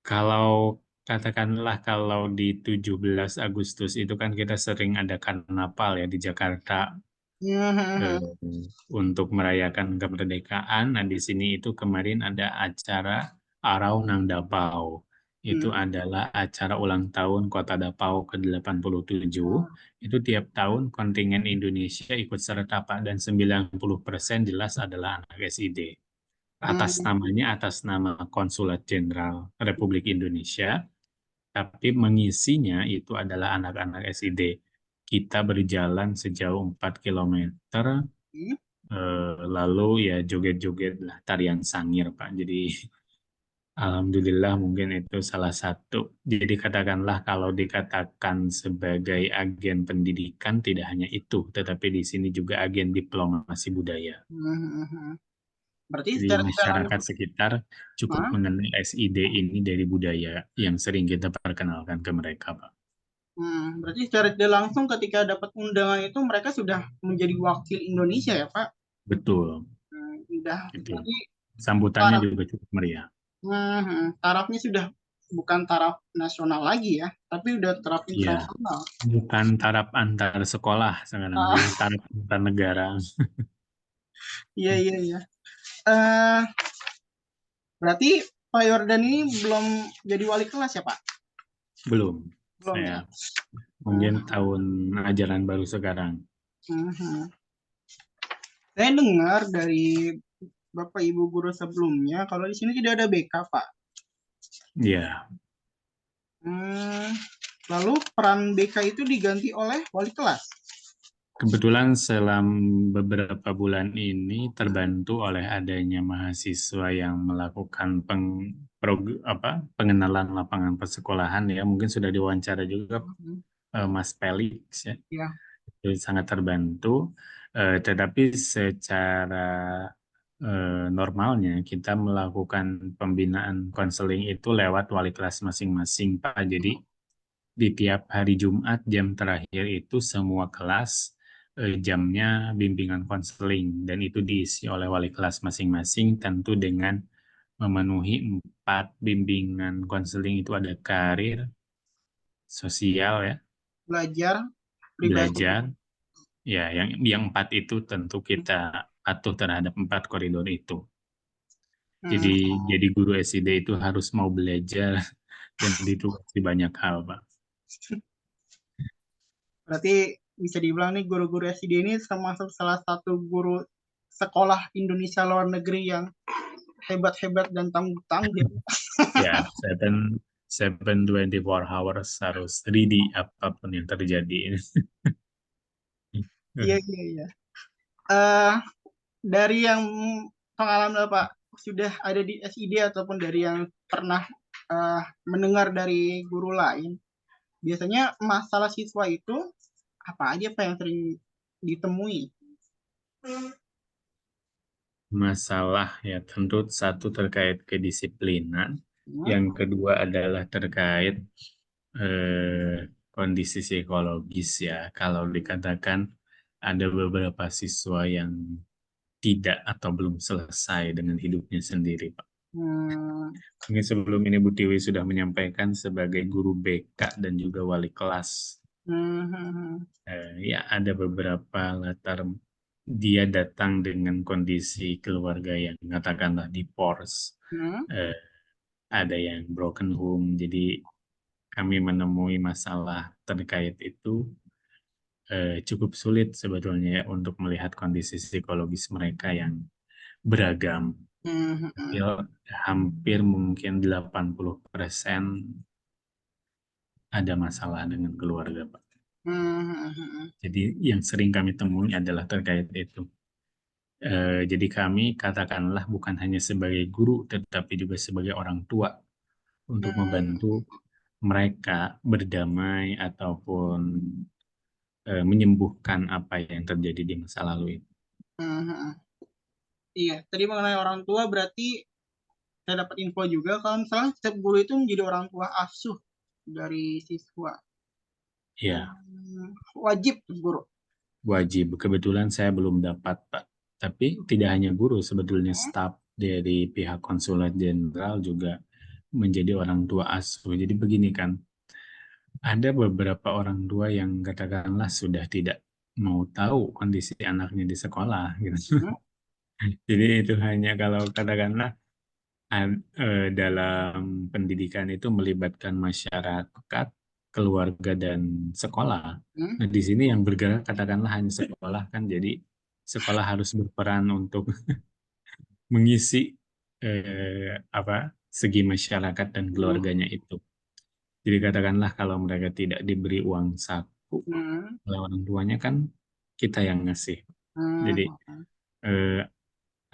kalau katakanlah kalau di 17 Agustus itu kan kita sering ada karnaval ya di Jakarta Hmm, eh, hmm, untuk merayakan kemerdekaan. Nah, di sini itu kemarin ada acara Arau Nang Dapau. Itu hmm, adalah acara ulang tahun Kota Dapau ke-87. Itu tiap tahun kontingen Indonesia ikut serta, Pak, dan 90% jelas adalah anak SID. Atas hmm, namanya atas nama Konsulat Jenderal Republik Indonesia, tapi mengisinya itu adalah anak-anak SID. Kita berjalan sejauh 4 kilometer, hmm, lalu ya joget-joget lah tarian sangir, Pak. Jadi alhamdulillah mungkin itu salah satu. Jadi katakanlah kalau dikatakan sebagai agen pendidikan tidak hanya itu, tetapi di sini juga agen diplomasi budaya. hmm, hmm. Berarti Jadi secara tidak masyarakat langsung, sekitar cukup ah, mengenal SID ini dari budaya yang sering kita perkenalkan ke mereka, Pak. berarti secara tidak langsung ketika dapat undangan itu mereka sudah menjadi wakil Indonesia ya Pak. Betul, Udah gitu. berarti Sambutannya taraf, juga cukup meriah. tarafnya sudah bukan taraf nasional lagi ya, tapi udah taraf Iya, internasional. bukan taraf antar sekolah sekarang ini, Ah, taraf antar negara. iya iya iya. Eh, berarti Pak Yordan ini belum jadi wali kelas ya Pak? Belum. Belum Saya ya. mungkin Hmm, tahun ajaran baru sekarang. hmm, hmm. Saya dengar dari Bapak Ibu guru sebelumnya kalau di sini tidak ada BK Pak. Ya, Hmm, Lalu peran BK itu diganti oleh wali kelas. Kebetulan selama beberapa bulan ini terbantu oleh adanya mahasiswa yang melakukan pengenalan lapangan persekolahan ya. Mungkin sudah diwawancara juga Hmm, Mas Felix ya. ya, Itu sangat terbantu. Tetapi secara normalnya kita melakukan pembinaan konseling itu lewat wali kelas masing-masing, Pak. Jadi di tiap hari Jumat jam terakhir itu semua kelas jamnya bimbingan konseling dan itu diisi oleh wali kelas masing-masing tentu dengan memenuhi 4 bimbingan konseling itu ada karir, sosial ya, belajar pribadi. belajar ya yang 4 itu tentu kita patuh terhadap 4 koridor itu. Hmm, Jadi jadi guru SID itu harus mau belajar dan ditugasi banyak hal, Pak. berarti bisa dibilang nih guru-guru SD ini termasuk salah satu guru sekolah Indonesia luar negeri yang hebat-hebat dan tangguh-tangguh. Ya, seven 24 hours harus ready apapun yang terjadi. Iya, iya, iya. Eh, dari yang pengalaman Bapak sudah ada di SID ataupun dari yang pernah mendengar dari guru lain, biasanya masalah siswa itu apa aja Pak yang sering ditemui? Masalah ya tentu satu terkait kedisiplinan, Hmm, yang kedua adalah terkait kondisi psikologis ya. Kalau dikatakan ada beberapa siswa yang tidak atau belum selesai dengan hidupnya sendiri, Pak. hmm, Mungkin sebelum ini Bu Tiwi sudah menyampaikan sebagai guru BK dan juga wali kelas. hmm, hmm, Ya, ada beberapa latar dia datang dengan kondisi keluarga yang katakanlah divorce, hmm, eh, ada yang broken home. Jadi kami menemui masalah terkait itu cukup sulit sebetulnya ya untuk melihat kondisi psikologis mereka yang beragam. hmm, hmm, Ya, hampir mungkin 80% ada masalah dengan keluarga, Pak. hmm, hmm, Jadi yang sering kami temui adalah terkait itu. Jadi kami katakanlah bukan hanya sebagai guru, tetapi juga sebagai orang tua untuk hmm, membantu mereka berdamai ataupun menyembuhkan apa yang terjadi di masa lalu itu. hmm, hmm. Iya, tadi mengenai orang tua berarti saya dapat info juga kalau misalnya setiap guru itu menjadi orang tua asuh dari siswa. Ya, Hmm, wajib guru. wajib. Kebetulan saya belum dapat, Pak. Tapi tidak hanya guru, sebetulnya Hmm, staf dari pihak konsulat jenderal juga menjadi orang tua asuh. Jadi begini kan, ada beberapa orang tua yang katakanlah sudah tidak mau tahu kondisi anaknya di sekolah gitu. hmm, Jadi itu hanya kalau katakanlah dalam pendidikan itu melibatkan masyarakat, keluarga dan sekolah. hmm, Nah, di sini yang bergerak katakanlah hanya sekolah kan, jadi sekolah harus berperan untuk mengisi segi masyarakat dan hmm, keluarganya itu. Jadi katakanlah kalau mereka tidak diberi uang saku hmm, oleh orang tuanya kan kita yang ngasih. Jadi hmm, eh,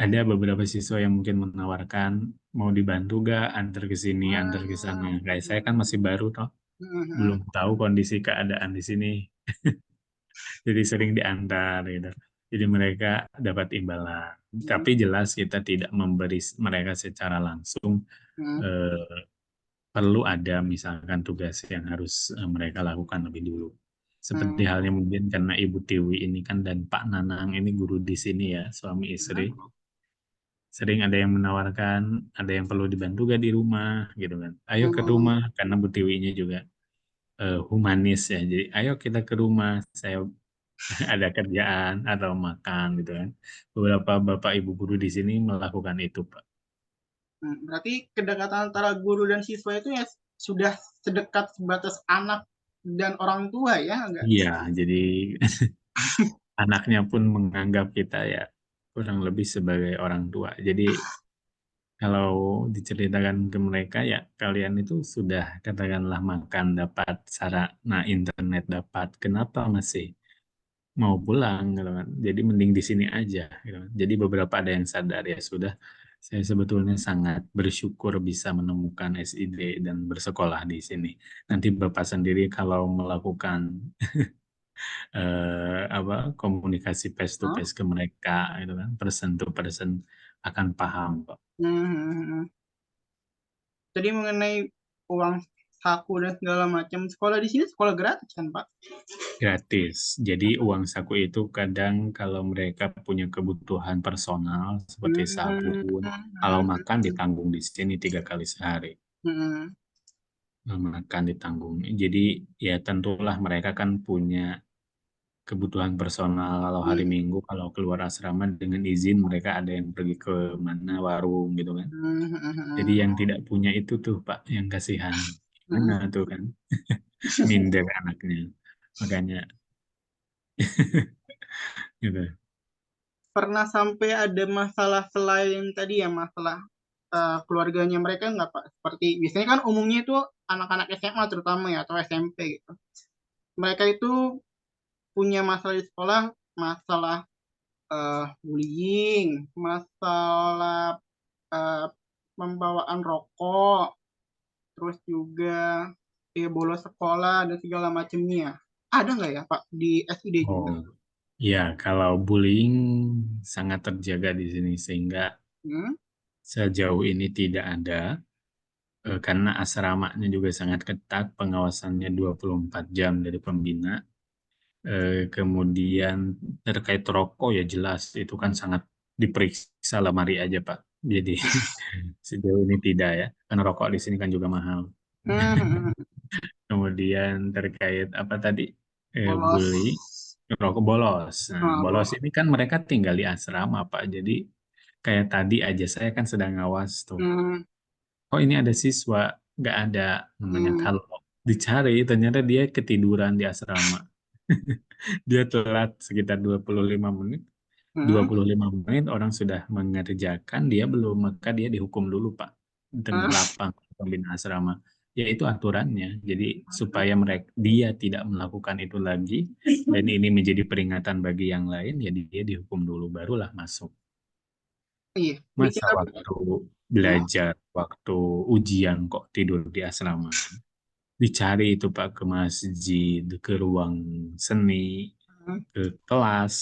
ada beberapa siswa yang mungkin menawarkan mau dibantu gak antar ke sini, antar ke sana. Kayak saya kan masih baru toh, hmm, belum tahu kondisi keadaan di sini. Jadi sering diantar gitu. Jadi mereka dapat imbalan. hmm, Tapi jelas kita tidak memberi mereka secara langsung. hmm, Eh, Perlu ada misalkan tugas yang harus mereka lakukan lebih dulu. Seperti hmm, halnya mungkin karena Ibu Tiwi ini kan dan Pak Nanang ini guru di sini ya, suami istri. hmm, Sering ada yang menawarkan, ada yang perlu dibantu gak di rumah gitu kan. Ayo ke hmm, rumah, karena Bu Tiwinya juga humanis ya. Jadi ayo kita ke rumah, saya ada kerjaan atau makan gitu kan. Beberapa bapak ibu guru di sini melakukan itu, Pak. hmm. Berarti kedekatan antara guru dan siswa itu ya sudah sedekat sebatas anak dan orang tua ya, enggak? Iya, jadi anaknya pun menganggap kita ya kurang lebih sebagai orang tua. Jadi Kalau diceritakan ke mereka ya kalian itu sudah katakanlah makan dapat, sarana internet dapat, kenapa masih mau pulang gitu kan? Jadi mending di sini aja gitu kan. Jadi beberapa ada yang sadar ya sudah, saya sebetulnya sangat bersyukur bisa menemukan SID dan bersekolah di sini. Nanti Bapak sendiri kalau melakukan apa komunikasi face to Hah? face ke mereka gitu kan, person to person akan paham kok. Hmm, hmm, hmm. Jadi mengenai uang saku dan segala macam, sekolah di sini sekolah gratis kan, Pak? Gratis. Jadi uang saku itu kadang kalau mereka punya kebutuhan personal seperti Hmm, sabun, kalau hmm, makan ditanggung di sini 3 kali sehari. hmm, Makan ditanggung. Jadi ya tentulah mereka kan punya kebutuhan personal. Kalau hari hmm, Minggu kalau keluar asrama dengan izin mereka ada yang pergi ke mana warung gitu kan. hmm, Jadi hmm, yang tidak punya itu tuh Pak yang kasihan. Mana hmm. tuh kan minder anaknya. Makanya gitu. Pernah sampai ada masalah selain tadi ya masalah keluarganya mereka nggak Pak? Seperti biasanya kan umumnya itu anak-anak SMA terutama ya atau SMP gitu. Mereka itu punya masalah di sekolah, masalah bullying, masalah eh, pembawaan rokok, terus juga ya bolos sekolah dan segala macamnya. Ada nggak ya Pak di SID juga? Oh, ya kalau bullying sangat terjaga di sini sehingga Hmm? sejauh ini tidak ada karena asramanya juga sangat ketat, pengawasannya 24 jam dari pembina. Kemudian terkait rokok ya jelas itu kan sangat diperiksa lemari aja Pak. Jadi sejauh ini tidak ya, karena rokok di sini kan juga mahal. Hmm, Kemudian terkait apa tadi bully, bolos. rokok bolos. Nah, Nah, bolos bolos. ini kan mereka tinggal di asrama Pak. Jadi kayak tadi aja saya kan sedang ngawas tuh. Hmm, Oh ini ada siswa, nggak ada namanya hmm, kalau dicari ternyata dia ketiduran di asrama. Dia telat sekitar 25 menit. dua hmm, puluh lima menit orang sudah mengerjakan, dia belum, maka dia dihukum dulu, Pak. Di tengah hmm. lapang pembina asrama. Ya itu aturannya. Jadi supaya mereka dia tidak melakukan itu lagi dan ini menjadi peringatan bagi yang lain, ya dia dihukum dulu barulah masuk. Iya, di Masa kita waktu hmm, belajar, waktu ujian kok tidur di asrama. Dicari itu Pak ke masjid, ke ruang seni, hmm, ke kelas,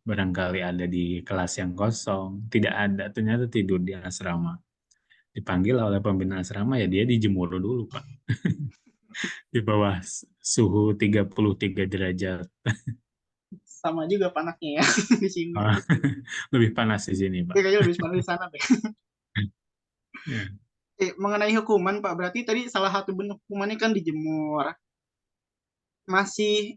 barangkali ada di kelas yang kosong, tidak ada, ternyata tidur di asrama. Dipanggil oleh pembina asrama, ya dia dijemur dulu, Pak. Di bawah suhu 33 derajat. sama juga panasnya ya di sini. Ah, lebih panas di sini, Pak. Kayaknya lebih panas di sana deh. Ya. Mengenai hukuman Pak, berarti tadi salah satu bentuk hukumannya kan dijemur. Masih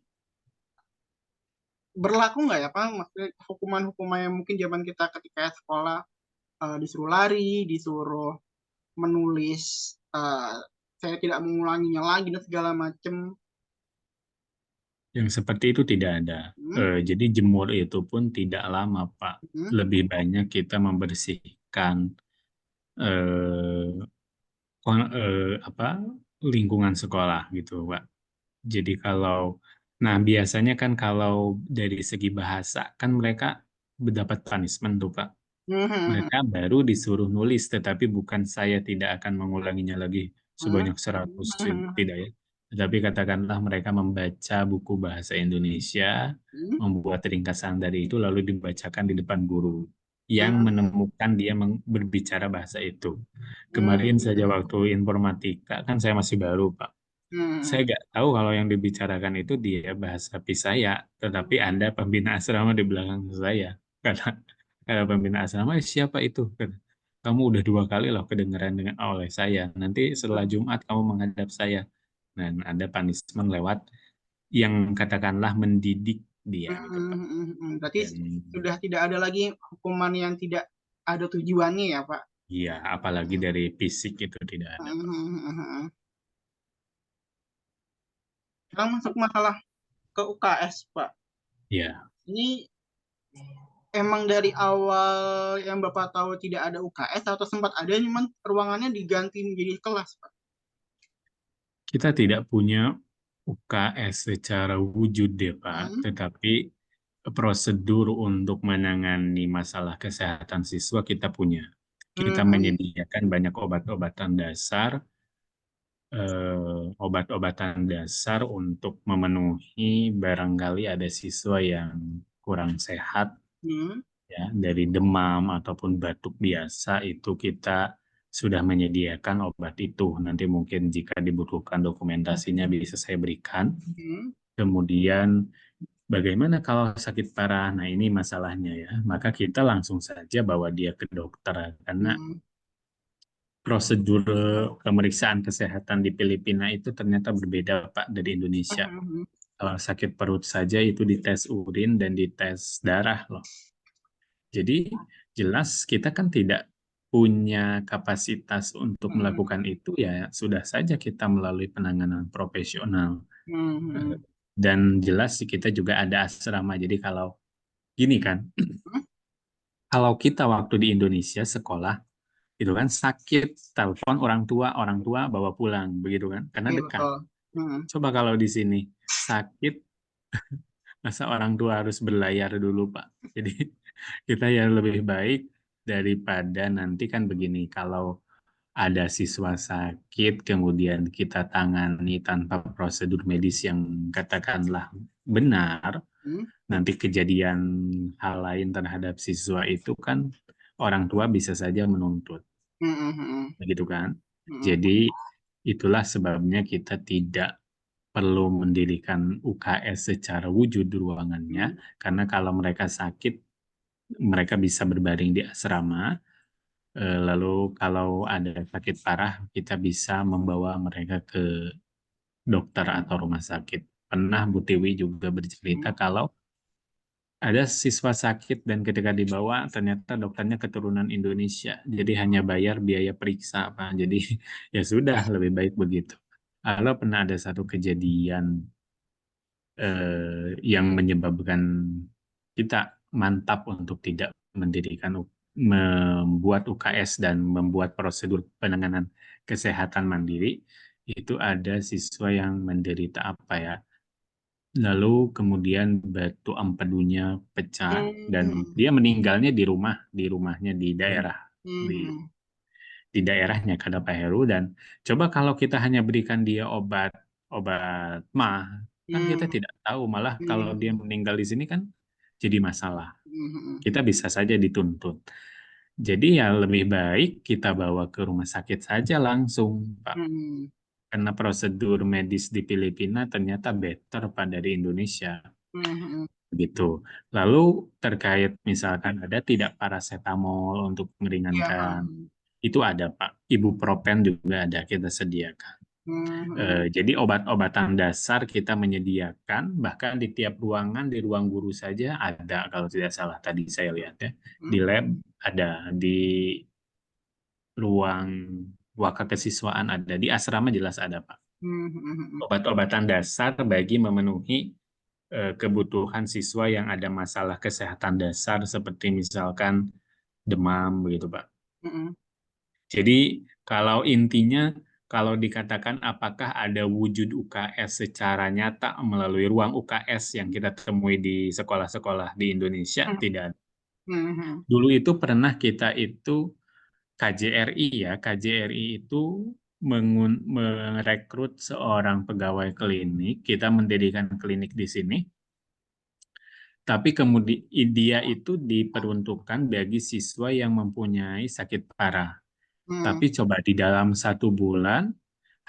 berlaku nggak ya Pak? Maksudnya hukuman-hukuman yang mungkin zaman kita ketika sekolah disuruh lari, disuruh menulis saya tidak mengulanginya lagi dan segala macam. Yang seperti itu tidak ada. Hmm, Jadi jemur itu pun tidak lama, Pak. hmm, Lebih banyak kita membersihkan eh, apa lingkungan sekolah gitu, Pak. Jadi nah biasanya kan kalau dari segi bahasa kan mereka mendapat punishment tuh Pak. hmm, hmm, Mereka baru disuruh nulis, tetapi bukan saya tidak akan mengulanginya lagi hmm, sebanyak 100 hmm, tidak ya. Tetapi katakanlah mereka membaca buku bahasa Indonesia, hmm, membuat ringkasan dari itu lalu dibacakan di depan guru yang hmm, menemukan dia berbicara bahasa itu. hmm, Kemarin saja hmm, waktu informatika kan saya masih baru Pak. Saya hmm, nggak tahu kalau yang dibicarakan itu dia bahasa Pisaya, tetapi ada pembina asrama di belakang saya. Karena ada pembina asrama, siapa itu? Kata, kamu udah 2 kali loh kedengaran dengan oleh saya. Nanti setelah Jumat kamu menghadap saya. Dan ada punishment lewat yang katakanlah mendidik dia gitu Pak. Berarti Dan sudah tidak ada lagi hukuman yang tidak ada tujuannya ya Pak. ya apalagi dari fisik itu tidak ada Hmm, Pak. hmm, hmm, hmm. Sekarang masuk masalah ke UKS Pak. Ya, Ini emang dari awal yang Bapak tahu tidak ada UKS atau sempat ada cuman ruangannya diganti menjadi kelas, Pak? Kita tidak punya UKS secara wujud deh, Pak, Hmm. tetapi prosedur untuk menangani masalah kesehatan siswa kita punya. Hmm, Kita hmm, menyediakan banyak obat-obatan dasar, obat-obatan dasar untuk memenuhi barangkali ada siswa yang kurang sehat, hmm, ya, dari demam ataupun batuk biasa itu kita sudah menyediakan obat itu. Nanti mungkin jika dibutuhkan dokumentasinya bisa saya berikan. hmm, Kemudian bagaimana kalau sakit parah? Nah, ini masalahnya ya. Maka kita langsung saja bawa dia ke dokter karena hmm, prosedur pemeriksaan kesehatan di Filipina itu ternyata berbeda, Pak, dari Indonesia. hmm, hmm, Kalau sakit perut saja itu dites urin dan dites darah loh. Jadi jelas kita kan tidak punya kapasitas untuk hmm, melakukan itu, ya sudah saja kita melalui penanganan profesional. hmm, Eh, hmm, Dan jelas sih kita juga ada asrama. Jadi kalau gini kan, hmm. kalau kita waktu di Indonesia sekolah itu kan sakit, telepon orang tua bawa pulang, begitu kan? Karena Iya dekat. betul. Hmm, Coba kalau di sini sakit, masa orang tua harus berlayar dulu, Pak. Jadi kita ya lebih baik daripada nanti kan begini, kalau ada siswa sakit, kemudian kita tangani tanpa prosedur medis yang katakanlah benar, hmm, nanti kejadian hal lain terhadap siswa itu kan orang tua bisa saja menuntut, hmm, hmm, hmm, begitu kan? hmm, Jadi itulah sebabnya kita tidak perlu mendirikan UKS secara wujud di ruangannya, hmm, karena kalau mereka sakit, mereka bisa berbaring di asrama. Lalu kalau ada sakit parah, kita bisa membawa mereka ke dokter atau rumah sakit. Pernah Bu Tiwi juga bercerita hmm, kalau ada siswa sakit dan ketika dibawa ternyata dokternya keturunan Indonesia. Jadi hanya bayar biaya periksa, Pak. Jadi ya sudah lebih baik begitu. Kalau pernah ada satu kejadian yang menyebabkan kita mantap untuk tidak mendirikan membuat UKS dan membuat prosedur penanganan kesehatan mandiri, itu ada siswa yang menderita apa ya, lalu kemudian batu empedunya pecah dan hmm, dia meninggalnya di rumahnya di daerah di hmm, di daerahnya kata Pak Heru. Dan coba kalau kita hanya berikan dia obat obat mah, kan kita hmm, tidak tahu, malah kalau hmm, dia meninggal di sini kan jadi masalah. hmm, Kita bisa saja dituntut. Jadi ya lebih baik kita bawa ke rumah sakit saja langsung, Pak. hmm, Karena prosedur medis di Filipina ternyata better Pak dari Indonesia. hmm, hmm. Gitu. Lalu terkait misalkan ada tidak paracetamol untuk Iya, meringankan, hmm, itu ada Pak. Ibuprofen juga ada kita sediakan. hmm, hmm, Jadi obat-obatan dasar kita menyediakan, bahkan di tiap ruangan, di ruang guru saja ada, kalau tidak salah tadi saya lihat ya. Di hmm, lab ada, di ruang waka kesiswaan ada, di asrama jelas ada Pak. hmm, hmm, hmm, Obat-obatan dasar bagi memenuhi kebutuhan siswa yang ada masalah kesehatan dasar seperti misalkan demam begitu Pak. hmm, Jadi kalau intinya, kalau dikatakan apakah ada wujud UKS secara nyata melalui ruang UKS yang kita temui di sekolah-sekolah di Indonesia, hmm, tidak. hmm, hmm, Dulu itu pernah kita itu KJRI ya, KJRI itu merekrut seorang pegawai klinik, kita mendirikan klinik di sini, tapi kemudian dia itu diperuntukkan bagi siswa yang mempunyai sakit parah. hmm, Tapi coba di dalam 1 bulan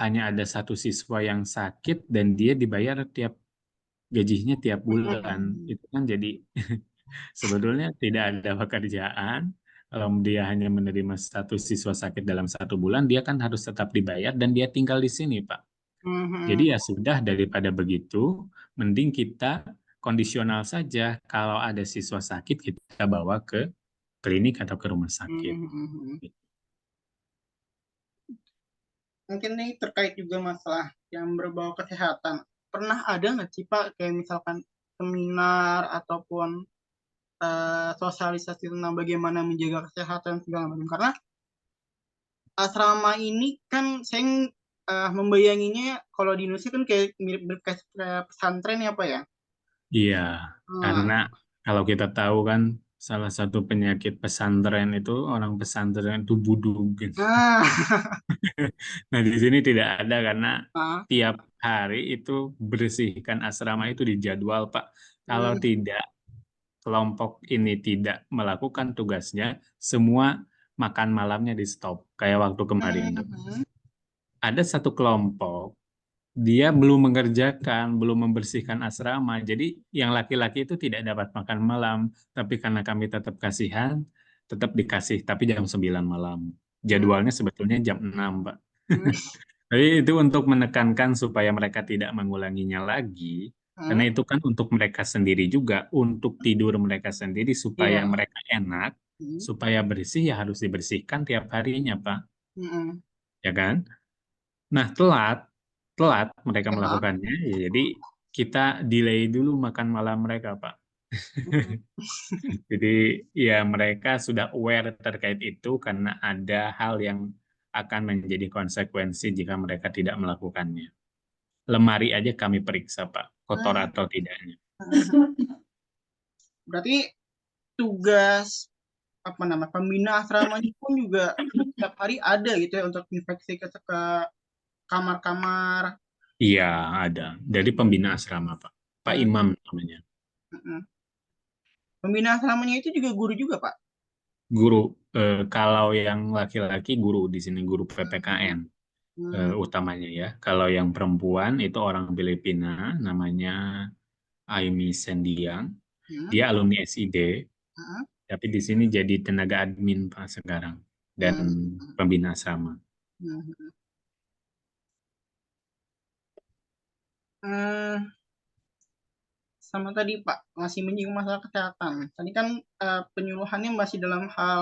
hanya ada satu siswa yang sakit dan dia dibayar gajinya tiap bulan. hmm, Itu kan jadi sebetulnya tidak ada pekerjaan. Kalau dia hanya menerima satu siswa sakit dalam 1 bulan, dia kan harus tetap dibayar dan dia tinggal di sini, Pak. hmm, Jadi hmm, ya sudah daripada begitu, mending kita kondisional saja. Kalau ada siswa sakit, kita bawa ke klinik atau ke rumah sakit. hmm, hmm. Mungkin nih terkait juga masalah yang berbau kesehatan. Pernah ada nggak sih Pak kayak misalkan seminar ataupun sosialisasi tentang bagaimana menjaga kesehatan segala macam. Karena asrama ini kan saya membayanginya kalau di Indonesia kan kayak mirip-mirip kayak pesantren ya Pak ya. Iya, Nah, karena kalau kita tahu kan salah satu penyakit pesantren itu orang pesantren itu budug. nah, Nah, di sini tidak ada karena nah, tiap hari itu bersihkan asrama itu dijadwal, Pak. Kalau hmm, tidak kelompok ini tidak melakukan tugasnya, semua makan malamnya di stop. Kayak waktu kemarin tuh. hmm, Ada satu kelompok, dia belum mengerjakan, belum membersihkan asrama. Jadi yang laki-laki itu tidak dapat makan malam. Tapi karena kami tetap kasihan, tetap dikasih. Tapi jam 9 malam. hmm, Jadwalnya sebetulnya jam 6, Pak. hmm, Jadi itu untuk menekankan supaya mereka tidak mengulanginya lagi. Karena hmm, itu kan untuk mereka sendiri juga, untuk tidur mereka sendiri supaya iya, mereka enak, hmm, supaya bersih ya harus dibersihkan tiap harinya, Pak. hmm, Ya kan? Nah, telat, telat mereka ya, melakukannya, ya jadi kita delay dulu makan malam mereka, Pak. hmm, Jadi ya mereka sudah aware terkait itu karena ada hal yang akan menjadi konsekuensi jika mereka tidak melakukannya. Lemari aja kami periksa, Pak, kotor hmm, atau tidaknya. hmm. Berarti tugas apa nama pembina asramanya pun juga setiap hari ada gitu ya untuk infeksi ke kamar-kamar. Iya, ada. Dari pembina asrama, Pak. Pak Hmm, Imam namanya. hmm. Pembina asramanya itu juga guru juga Pak. Guru, kalau yang laki-laki guru di sini, guru Hmm, PPKN. hmm, Utamanya ya. Kalau yang perempuan itu orang Filipina, namanya Aimi Sendiang. hmm, Dia alumni SID, hmm, tapi di sini jadi tenaga admin Pak sekarang dan hmm, pembina asrama. hmm. Hmm, sama tadi Pak masih menyinggung masalah kesehatan. Tadi kan penyuluhannya masih dalam hal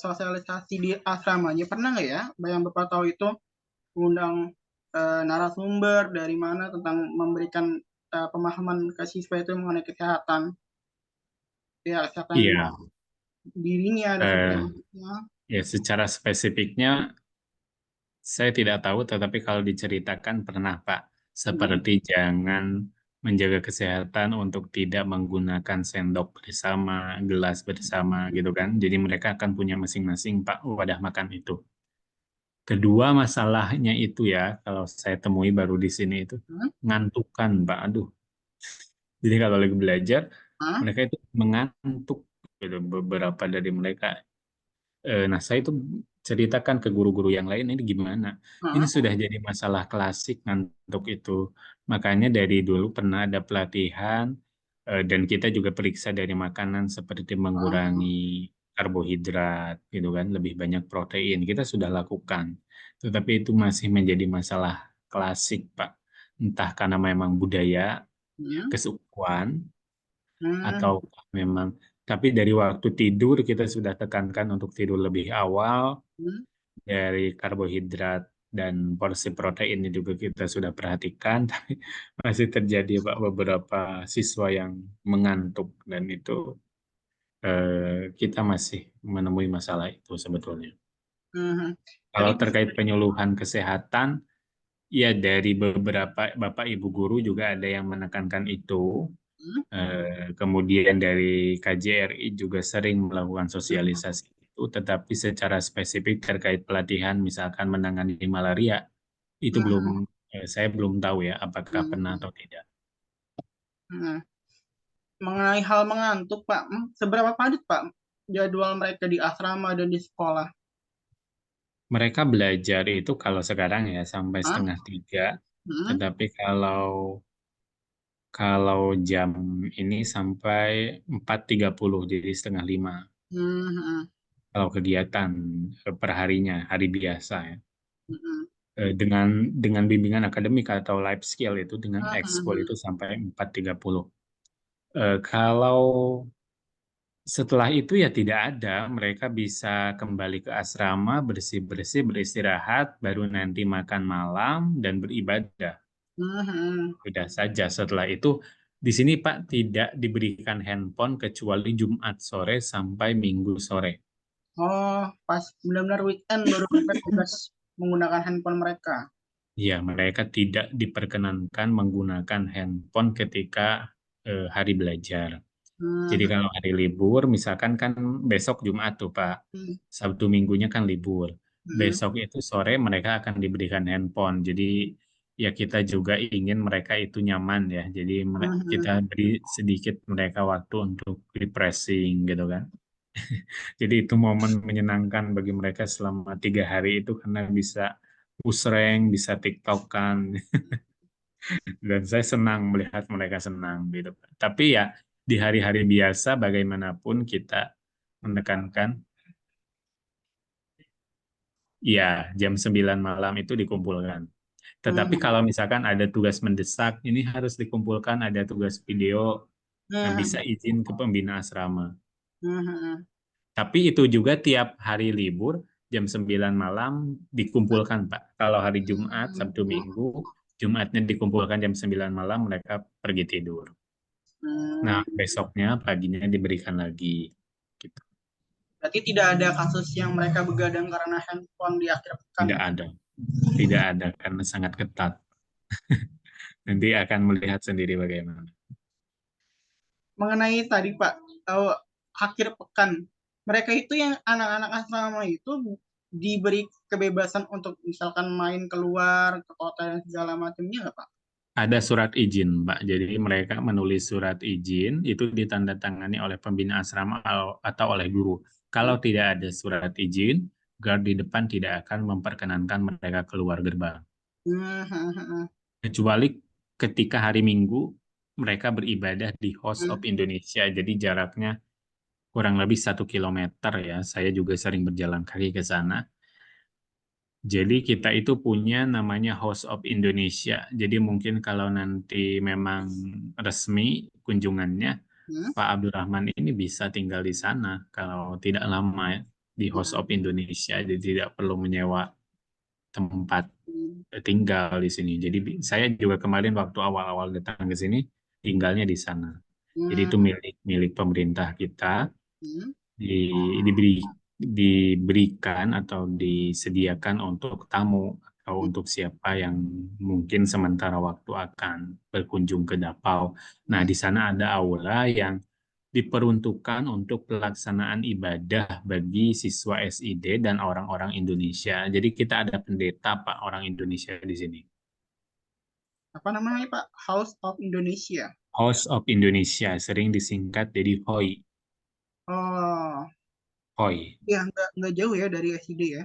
sosialisasi di asramanya. Pernah nggak ya, yang Bapak tahu itu mengundang narasumber dari mana tentang memberikan pemahaman ke siswa itu mengenai kesehatan, ya kesehatan Iya, dirinya dan segala eh, macamnya. ya secara spesifiknya saya tidak tahu, tetapi kalau diceritakan pernah Pak, Hmm, seperti jangan menjaga kesehatan untuk tidak menggunakan sendok bersama, gelas bersama gitu kan. Jadi mereka akan punya masing-masing Pak wadah makan itu. Kedua masalahnya itu ya, kalau saya temui baru di sini itu, hmm, ngantukan, Pak. Aduh, jadi kalau lagi belajar, ah, mereka itu mengantuk. Gitu. Beberapa dari mereka. Nah, saya itu ceritakan ke guru-guru yang lain, ini gimana? Ini ah, sudah jadi masalah klasik ngantuk itu. Makanya dari dulu pernah ada pelatihan, dan kita juga periksa dari makanan seperti mengurangi ah, karbohidrat, gitu kan, lebih banyak protein. Kita sudah lakukan. Tetapi itu masih menjadi masalah klasik, Pak. Entah karena memang budaya, ya, kesukuan, hmm, atau memang tapi dari waktu tidur kita sudah tekankan untuk tidur lebih awal, hmm, dari karbohidrat dan porsi proteinnya juga kita sudah perhatikan, tapi masih terjadi Pak beberapa siswa yang mengantuk dan itu kita masih menemui masalah itu sebetulnya. hmm. Tadi Kalau terkait penyuluhan kesehatan, ya dari beberapa Bapak Ibu guru juga ada yang menekankan itu. hmm, Kemudian dari KJRI juga sering melakukan hmm, sosialisasi itu, tetapi secara spesifik terkait pelatihan, misalkan menangani malaria, itu belum, hmm, saya belum tahu ya, apakah pernah hmm, atau tidak. hmm. Mengenai hal mengantuk Pak, seberapa padat Pak jadwal mereka di asrama dan di sekolah? Mereka belajar itu kalau sekarang ya sampai Ah, 2:30, hmm, tetapi kalau kalau jam ini sampai 4:30, jadi 4:30. hmm, hmm, Kalau kegiatan perharinya, hari biasa ya. hmm, Dengan bimbingan akademik atau life skill itu dengan hmm, hmm, ekskul hmm. itu sampai 4:30. Kalau setelah itu ya tidak ada, mereka bisa kembali ke asrama, bersih-bersih, beristirahat, baru nanti makan malam dan beribadah. Hmm, hmm, Sudah saja setelah itu Di sini Pak tidak diberikan handphone kecuali Jumat sore sampai Minggu sore. Oh, pas benar-benar weekend baru mereka bebas menggunakan handphone mereka. Ya, mereka tidak diperkenankan menggunakan handphone ketika hari belajar. Jadi Hmm, kalau hari libur, misalkan kan besok Jumat tuh Pak, hmm, Sabtu Minggunya kan libur. hmm, Besok itu sore mereka akan diberikan handphone. Jadi ya kita juga ingin mereka itu nyaman ya. Jadi kita hmm, beri sedikit mereka waktu untuk refreshing gitu kan. Jadi itu momen menyenangkan bagi mereka selama 3 hari itu karena bisa pusreng, bisa TikTokan. Dan saya senang melihat mereka senang gitu. Tapi ya di hari-hari biasa bagaimanapun kita menekankan ya jam 9 malam itu dikumpulkan. Tetapi hmm, kalau misalkan ada tugas mendesak, ini harus dikumpulkan, ada tugas video yang hmm, bisa izin ke pembina asrama. hmm, hmm, Tapi itu juga tiap hari libur jam 9 malam dikumpulkan, Pak. Kalau hari Jumat, Sabtu hmm, Minggu, Jumatnya dikumpulkan jam 9 malam mereka pergi tidur. Nah, hmm. besoknya paginya diberikan lagi. Gitu. Berarti tidak ada kasus yang mereka begadang karena handphone di akhir pekan. Tidak ada. Tidak ada karena sangat ketat. Nanti akan melihat sendiri bagaimana. Mengenai tadi Pak, eh, akhir pekan, mereka itu yang anak-anak asrama itu diberi kebebasan untuk misalkan main keluar ke kota dan segala macamnya nggak Pak? Ada surat izin, Mbak. Jadi mereka menulis surat izin, itu ditandatangani oleh pembina asrama atau oleh guru. Kalau tidak ada surat izin, guard di depan tidak akan memperkenankan mereka keluar gerbang. Hmm, hmm, hmm, Kecuali ketika hari Minggu, mereka beribadah di House of hmm, Indonesia. Jadi jaraknya kurang lebih 1 kilometer ya. Saya juga sering berjalan kaki ke sana. Jadi kita itu punya namanya House of Indonesia. Jadi mungkin kalau nanti memang resmi kunjungannya, hmm, Pak Abdurrahman ini bisa tinggal di sana kalau tidak lama ya, di House of hmm, Indonesia. Jadi tidak perlu menyewa tempat hmm, tinggal di sini. Jadi saya juga kemarin waktu awal-awal datang ke sini tinggalnya di sana. Jadi hmm, itu milik milik pemerintah kita hmm, diberikan atau disediakan untuk tamu atau hmm, untuk siapa yang mungkin sementara waktu akan berkunjung ke Dapau. Nah, di sana ada aula yang diperuntukkan untuk pelaksanaan ibadah bagi siswa SID dan orang-orang Indonesia. Jadi kita ada pendeta Pak orang Indonesia di sini. apa namanya Pak? House of Indonesia. House of Indonesia sering disingkat jadi HOI. Oh, HOI. ya nggak jauh ya dari SID ya.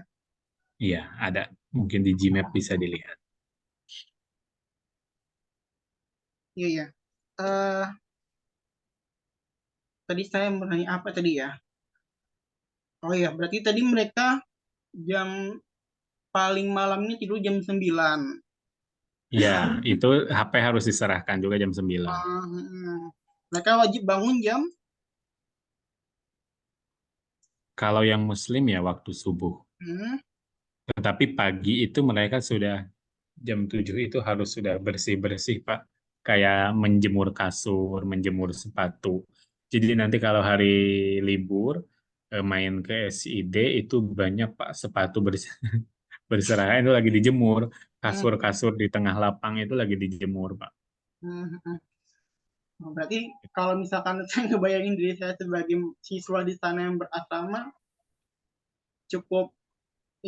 Iya, ada. Mungkin di Gmap bisa dilihat. Iya ya. Eh, tadi saya bertanya apa tadi ya? Oh iya, berarti tadi mereka jam paling malamnya tidur jam 9. Iya, itu HP harus diserahkan juga jam 9. Mereka wajib bangun jam. Kalau yang Muslim ya waktu subuh. Hmm, Tetapi pagi itu mereka sudah jam 7 itu harus sudah bersih-bersih, Pak. Kayak menjemur kasur, menjemur sepatu. Jadi nanti kalau hari libur main ke SID itu banyak Pak sepatu berserahan itu lagi dijemur. hmm, Kasur-kasur di tengah lapang itu lagi dijemur, Pak. hmm. Oh, berarti kalau misalkan saya ngebayangin diri saya sebagai siswa di sana yang berasrama, cukup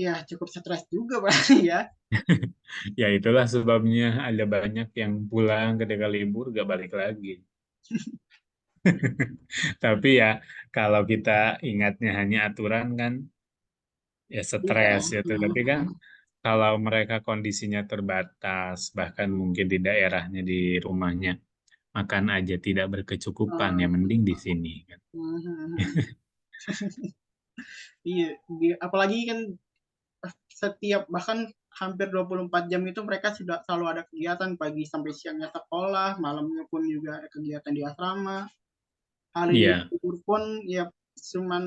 ya cukup stres juga berarti ya. Ya itulah sebabnya ada banyak yang pulang ketika libur gak balik lagi. Tapi ya kalau kita ingatnya hanya aturan kan ya Iya. stres gitu. Tapi kan Hmm, kalau mereka kondisinya terbatas, bahkan mungkin di daerahnya, di rumahnya, makan aja tidak berkecukupan, ya hmm, mending di sini kan. hmm. Iya, apalagi kan setiap bahkan hampir 24 jam itu mereka sudah selalu ada kegiatan pagi sampai siangnya sekolah, malamnya pun juga ada kegiatan di asrama. Hari Iya, libur pun ya cuman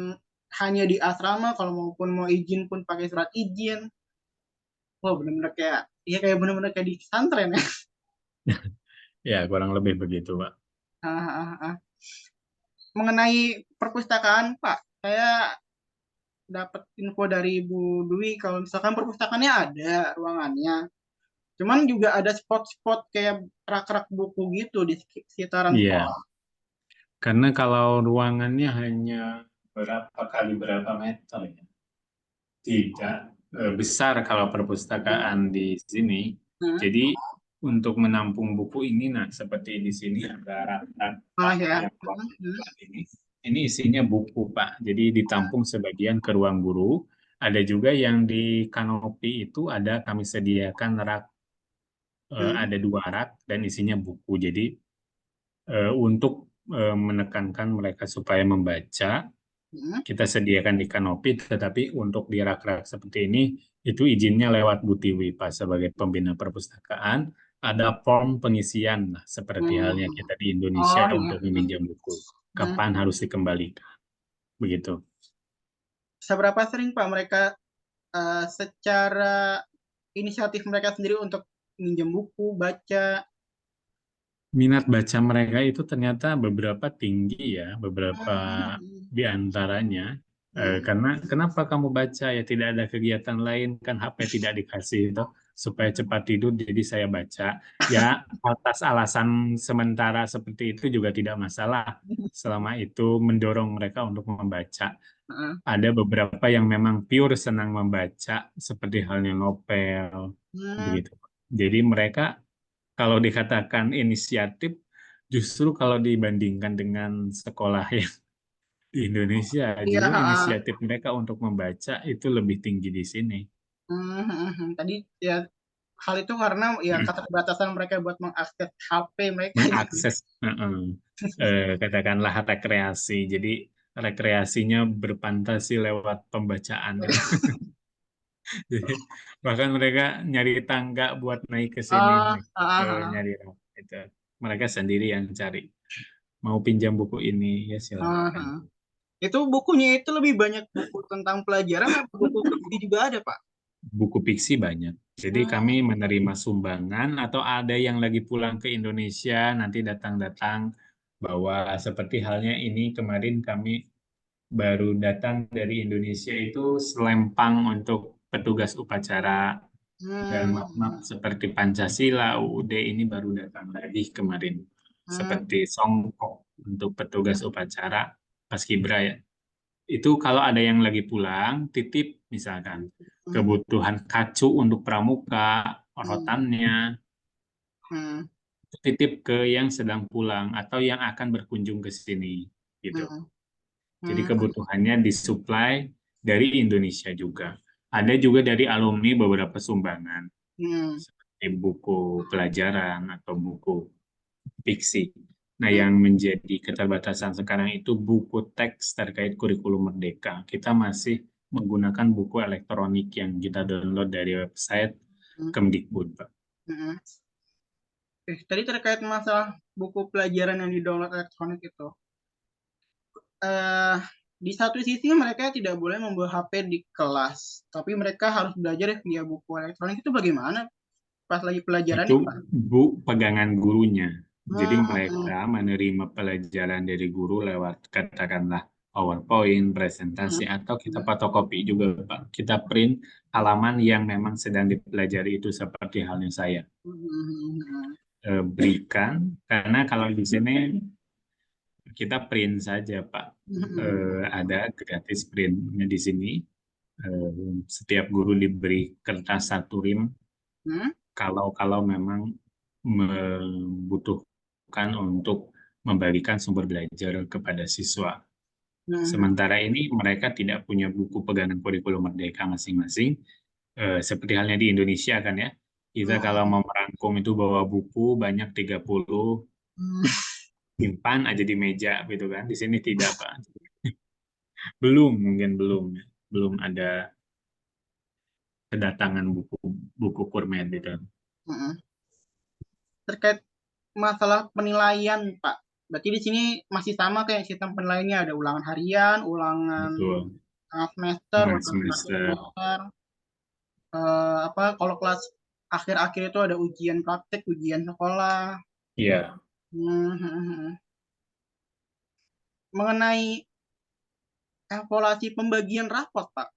hanya di asrama kalau maupun mau izin pun pakai surat izin. Wah, benar-benar kayak ya kayak benar-benar kayak di pesantren ya. ya kurang lebih begitu, Pak. Ah, ah, ah. Mengenai perpustakaan, Pak, saya dapat info dari Bu Dwi kalau misalkan perpustakaannya ada ruangannya. Cuman juga ada spot-spot kayak rak-rak buku gitu di sekitaran Iya, sekolah. karena kalau ruangannya hanya berapa kali berapa meter ya, tidak besar kalau perpustakaan di sini. Hmm. Jadi untuk menampung buku ini, nah seperti di sini ada rak-rak Ah ya. yang ruang ini isinya buku Pak. Jadi ditampung sebagian ke ruang guru. Ada juga yang di kanopi itu ada kami sediakan rak, Hmm. ada 2 rak dan isinya buku. Jadi untuk menekankan mereka supaya membaca, Hmm. kita sediakan di kanopi, tetapi untuk di rak-rak seperti ini, itu izinnya lewat Bu Tiwi, Pak, sebagai pembina perpustakaan. Ada form pengisian, nah, seperti halnya Hmm. kita di Indonesia Oh iya. untuk meminjam buku. Hmm. Kapan harus dikembalikan, begitu. Seberapa sering Pak mereka secara inisiatif mereka sendiri untuk minjem buku, baca? Minat baca mereka itu ternyata beberapa tinggi ya, beberapa Hmm. di antaranya. Hmm. Karena kenapa kamu baca ya tidak ada kegiatan lain kan HP tidak dikasih itu supaya cepat tidur jadi saya baca. Ya atas alasan sementara seperti itu juga tidak masalah selama itu mendorong mereka untuk membaca. Hmm. Ada beberapa yang memang pure senang membaca seperti halnya novel Hmm. begitu. Jadi mereka kalau dikatakan inisiatif, justru kalau dibandingkan dengan sekolah yang di Indonesia, Iya. justru inisiatif mereka untuk membaca itu lebih tinggi di sini. Tadi ya hal itu karena ya keterbatasan mereka buat mengakses HP mereka gitu. Mengakses, katakanlah rekreasi. Jadi rekreasinya berfantasi lewat pembacaan. Jadi bahkan mereka nyari tangga buat naik ke sini, Ah, ah, ah, nyari itu. Mereka sendiri yang cari. Mau pinjam buku ini, ya ah, silakan. ah. Itu bukunya itu lebih banyak buku tentang pelajaran atau buku fiksi juga ada, Pak? Buku fiksi banyak. Jadi kami Hmm. menerima sumbangan atau ada yang lagi pulang ke Indonesia nanti datang-datang bawa seperti halnya ini kemarin kami baru datang dari Indonesia itu selempang untuk petugas upacara dan Hmm. map-map seperti Pancasila, UUD ini baru datang lagi kemarin. Hmm. Seperti songkok untuk petugas upacara Paskibra ya. Itu kalau ada yang lagi pulang, titip misalkan Hmm. kebutuhan kacu untuk pramuka, Hmm. rotannya, Hmm. titip ke yang sedang pulang atau yang akan berkunjung ke sini gitu. Hmm. Jadi Hmm. kebutuhannya disuplai dari Indonesia juga. Ada juga dari alumni beberapa sumbangan Hmm. seperti buku pelajaran atau buku fiksi. Nah, Hmm. yang menjadi keterbatasan sekarang itu buku teks terkait kurikulum Merdeka. Kita masih menggunakan buku elektronik yang kita download dari website Hmm. Kemdikbud, Pak. Hmm. Tadi terkait masalah buku pelajaran yang di-download elektronik itu. eh di satu sisi mereka tidak boleh membawa HP di kelas, tapi mereka harus belajar via buku elektronik itu bagaimana pas lagi pelajaran Itu nih Pak? pegangan gurunya. Jadi Hmm. mereka menerima pelajaran dari guru lewat katakanlah PowerPoint, presentasi, Hmm. atau kita fotokopi juga, Pak. Kita print halaman yang memang sedang dipelajari itu seperti halnya saya. Hmm. Berikan, karena kalau di sini kita print saja, Pak. Hmm. Ada gratis printnya di sini. Setiap guru diberi kertas 1 rim Hmm. kalau memang membutuhkan untuk membagikan sumber belajar kepada siswa. Hmm. Sementara ini mereka tidak punya buku pegangan kurikulum Merdeka masing-masing. Seperti halnya di Indonesia kan ya. Kita kalau Hmm. mau merangkum itu bawa buku banyak 30 Hmm. simpan aja di meja gitu kan. Di sini tidak, Pak. Belum, mungkin belum. Belum ada kedatangan buku buku kurmet gitu. Hmm. Terkait masalah penilaian Pak, berarti di sini masih sama kayak sistem penilaiannya, ada ulangan harian, ulangan Betul. tengah semester, Tengah ulangan akhir semester. semester. Apa kalau kelas akhir-akhir itu ada ujian praktek, ujian sekolah. Iya. Hmm. mengenai evaluasi pembagian rapot, Pak.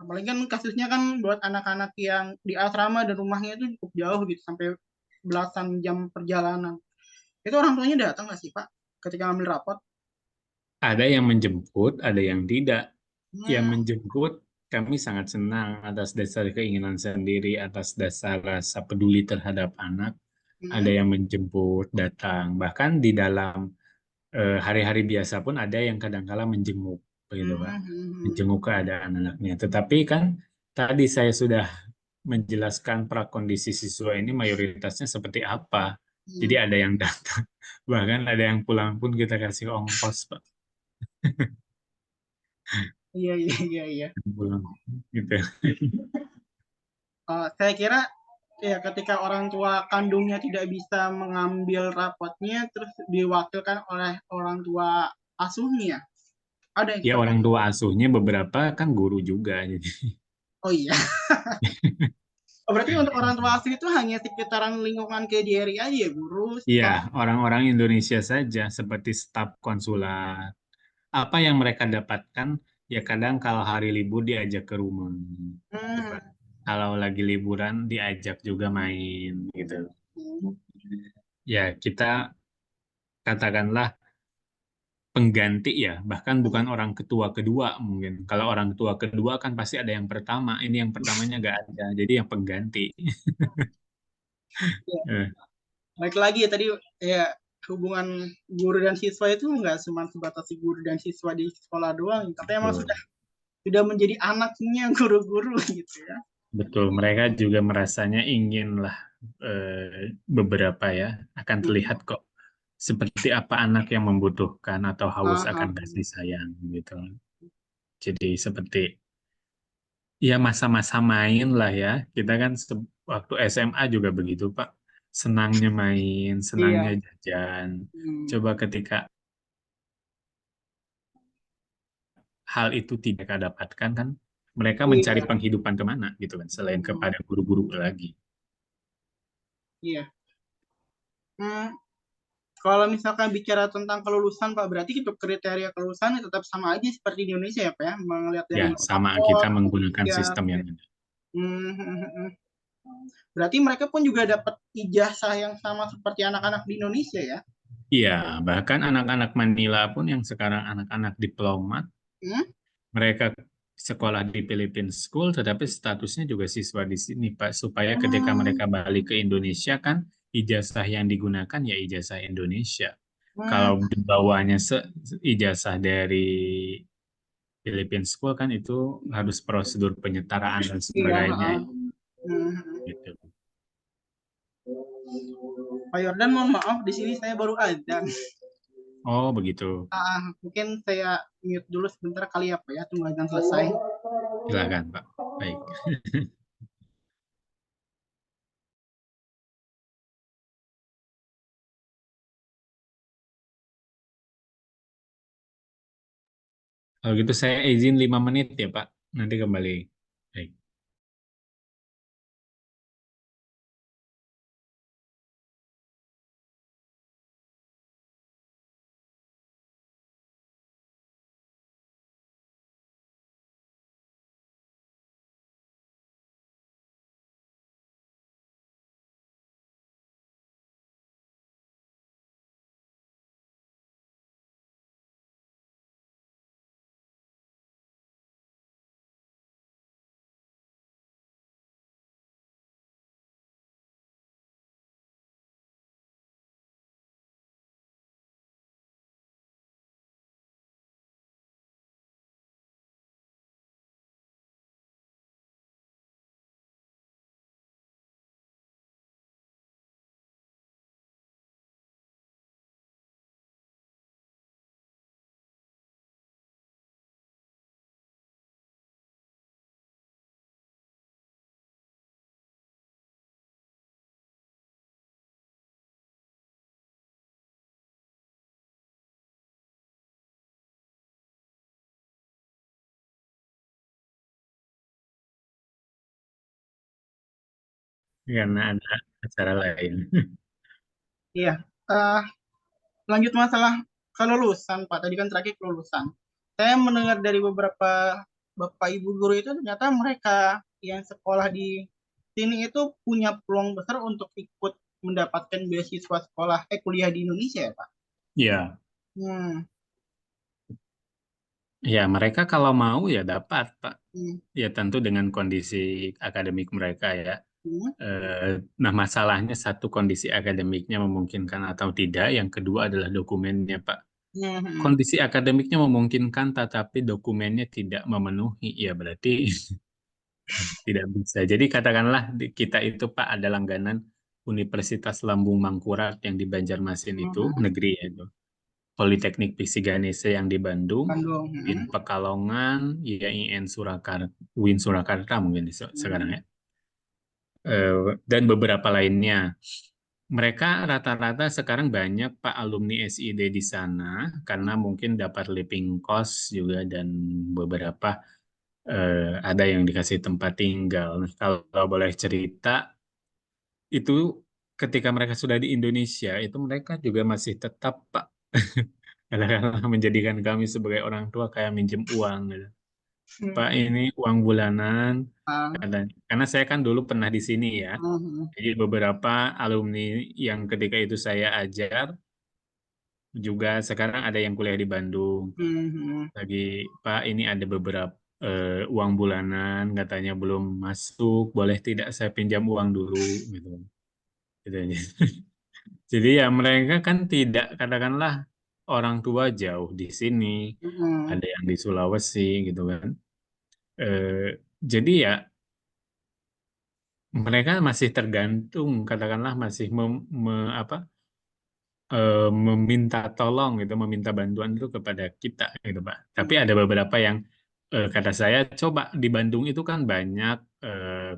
Apalagi kan kasusnya kan buat anak-anak yang di asrama dan rumahnya itu cukup jauh gitu, sampai belasan jam perjalanan. Itu orang tuanya datang nggak sih, Pak, ketika ngambil rapot? Ada yang menjemput, ada yang tidak. Yang Hmm, menjemput, kami sangat senang atas dasar keinginan sendiri, atas dasar rasa peduli terhadap anak. Ada hmm, yang menjemput, datang. Bahkan di dalam hari-hari biasa pun ada yang kadang-kala menjenguk, begitu Pak. hmm. Menjenguk keadaan anaknya. Tetapi kan tadi saya sudah menjelaskan prakondisi siswa ini mayoritasnya seperti apa. Jadi Hmm. ada yang datang, bahkan ada yang pulang pun kita kasih ongkos, Pak. Iya, iya, iya, iya. Pulang gitu. Saya kira ya ketika orang tua kandungnya tidak bisa mengambil rapotnya, terus diwakilkan oleh orang tua asuhnya. Ada yang Ya seperti orang itu. tua asuhnya beberapa kan guru juga, jadi Oh iya. Oh, berarti untuk orang tua asuh itu hanya sekitaran lingkungan KJRI aja ya, guru, iya staff. orang-orang Indonesia saja seperti staf konsulat. Apa yang mereka dapatkan ya kadang kalau hari libur diajak ke rumah, gitu Hmm. Pak. Kalau lagi liburan diajak juga main gitu. Ya kita katakanlah pengganti ya, bahkan bukan orang ketua kedua mungkin. Kalau orang ketua kedua kan pasti ada yang pertama. Ini yang pertamanya nggak ada, jadi yang pengganti. Ya, Eh, baik lagi ya tadi ya, hubungan guru dan siswa itu nggak cuma sebatas si guru dan siswa di sekolah doang, tapi emang betul. sudah menjadi anaknya guru-guru gitu ya. Betul, mereka juga merasanya inginlah beberapa ya akan terlihat Hmm. kok seperti apa anak yang membutuhkan atau haus Ah, akan ah. kasih sayang gitu. Jadi seperti ya masa-masa main lah ya. Kita kan waktu SMA juga begitu Pak. Senangnya main, senangnya Iya. jajan. Hmm. Coba ketika hal itu tidak mereka dapatkan kan mereka mencari Iya. penghidupan kemana gitu kan selain Hmm. kepada guru-guru lagi. Iya. Hmm. Kalau misalkan bicara tentang kelulusan, Pak, berarti itu kriteria kelulusan tetap sama aja seperti di Indonesia ya, Pak ya? Melihat dari Ya, sama kita rapor, menggunakan ya. sistem yang ada. Hmm, hmm, hmm, hmm. Berarti mereka pun juga dapat ijazah yang sama seperti anak-anak di Indonesia ya? Iya, bahkan anak-anak Manila pun yang sekarang anak-anak diplomat, Hmm? mereka sekolah di Philippine School, tetapi statusnya juga siswa di sini, Pak. Supaya ketika Hmm, mereka balik ke Indonesia kan, ijazah yang digunakan ya ijazah Indonesia. hmm, Kalau dibawanya ijazah dari Philippine School kan itu harus prosedur penyetaraan dan iya. sebagainya, Hmm. gitu. Pak Yordan, mohon maaf, di sini saya baru azan. Oh, begitu. Mungkin saya mute dulu sebentar kali ya, Pak ya, tunggu azan selesai. Silakan, Pak. Baik. Kalau gitu saya izin 5 menit ya, Pak. Nanti kembali. Baik. Karena ada acara lain. Iya. Eh, Lanjut masalah kelulusan, Pak. Tadi kan terakhir kelulusan. Saya mendengar dari beberapa Bapak Ibu guru itu ternyata mereka yang sekolah di sini itu punya peluang besar untuk ikut mendapatkan beasiswa sekolah kuliah di Indonesia ya, Pak. Ya, Hmm, ya mereka kalau mau ya dapat, Pak. hmm, Ya tentu dengan kondisi akademik mereka ya. hmm, Nah, masalahnya satu kondisi akademiknya memungkinkan atau tidak. Yang kedua adalah dokumennya, Pak. hmm, hmm, Kondisi akademiknya memungkinkan, tetapi dokumennya tidak memenuhi. Ya berarti tidak bisa. Jadi katakanlah kita itu, Pak, ada langganan Universitas Lambung Mangkurat yang di Banjarmasin hmm, itu, hmm. negeri ya itu. Politeknik Pisiganese yang di Bandung, Bandung. di Hmm, Pekalongan, IAIN Surakarta, UIN Surakarta mungkin sekarang hmm, ya. Dan beberapa lainnya. Mereka rata-rata sekarang banyak Pak alumni SID di sana karena mungkin dapat living cost juga dan beberapa ada yang dikasih tempat tinggal. Nah, kalau boleh cerita itu ketika mereka sudah di Indonesia itu mereka juga masih tetap Pak kadang-kadang menjadikan kami sebagai orang tua kayak minjem uang gitu. hmm, Pak ini uang bulanan ah, karena saya kan dulu pernah di sini ya. hmm, hmm, Jadi beberapa alumni yang ketika itu saya ajar juga sekarang ada yang kuliah di Bandung. hmm, hmm, Lagi Pak ini ada beberapa uang bulanan katanya belum masuk, boleh tidak saya pinjam uang dulu gitu. Gitu. Jadi ya mereka kan tidak katakanlah orang tua jauh di sini, hmm, ada yang di Sulawesi gitu kan. Eh, jadi ya mereka masih tergantung katakanlah masih apa meminta tolong gitu, meminta bantuan itu kepada kita gitu, Pak. Tapi ada beberapa yang kata saya coba di Bandung itu kan banyak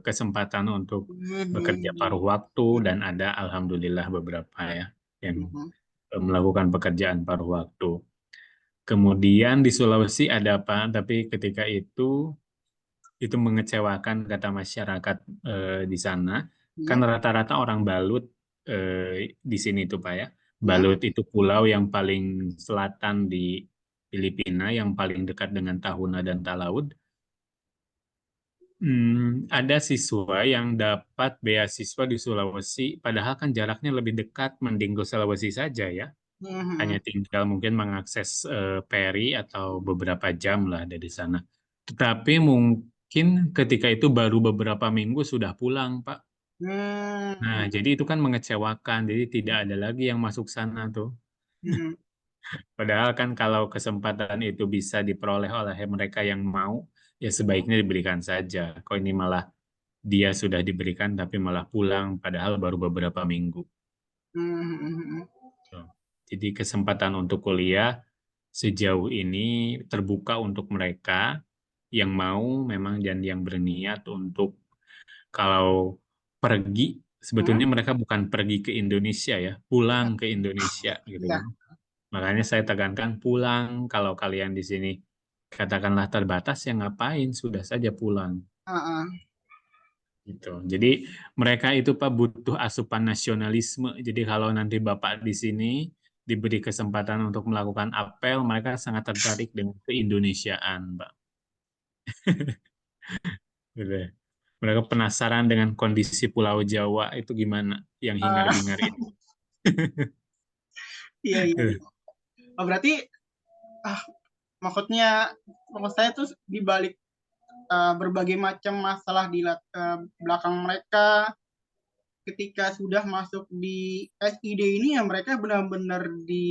kesempatan untuk hmm, bekerja hmm, paruh waktu dan ada alhamdulillah beberapa ya yang hmm, hmm, melakukan pekerjaan paruh waktu. Kemudian di Sulawesi ada apa? Tapi ketika itu mengecewakan kata masyarakat di sana. Kan hmm, rata-rata orang Balut di sini tuh Pak ya. hmm, Balut itu pulau yang paling selatan di Filipina, yang paling dekat dengan Tahuna dan Talaud. Ada siswa yang dapat beasiswa di Sulawesi, padahal kan jaraknya lebih dekat, mending ke Sulawesi saja ya. hmm, hmm, Hanya tinggal mungkin mengakses ferry atau beberapa jam lah dari sana. Tetapi mungkin ketika itu baru beberapa minggu sudah pulang, Pak. Nah, hmm, jadi itu kan mengecewakan. Jadi tidak ada lagi yang masuk sana tuh. hmm, Padahal kan kalau kesempatan itu bisa diperoleh oleh mereka yang mau, ya sebaiknya diberikan saja. Kok ini malah dia sudah diberikan tapi malah pulang, padahal baru beberapa minggu. hmm, hmm, Tuh. Jadi kesempatan untuk kuliah sejauh ini terbuka untuk mereka yang mau memang dan yang berniat untuk kalau pergi hmm, sebetulnya mereka bukan pergi ke Indonesia ya, pulang ke Indonesia gitu ya, kan. Makanya saya tekankan pulang kalau kalian di sini katakanlah terbatas ya ngapain sudah saja pulang ah, ah, gitu. Jadi mereka itu Pak butuh asupan nasionalisme. Jadi kalau nanti Bapak di sini diberi kesempatan untuk melakukan apel, mereka sangat tertarik dengan keindonesiaan, Pak. Gitu ya. Mereka penasaran dengan kondisi Pulau Jawa itu gimana, yang ah, hingar-bingar itu. iya, iya, iya. Oh, berarti ah, maksudnya maksud saya tuh di balik berbagai macam masalah di belakang mereka ketika sudah masuk di SID ini ya mereka benar-benar di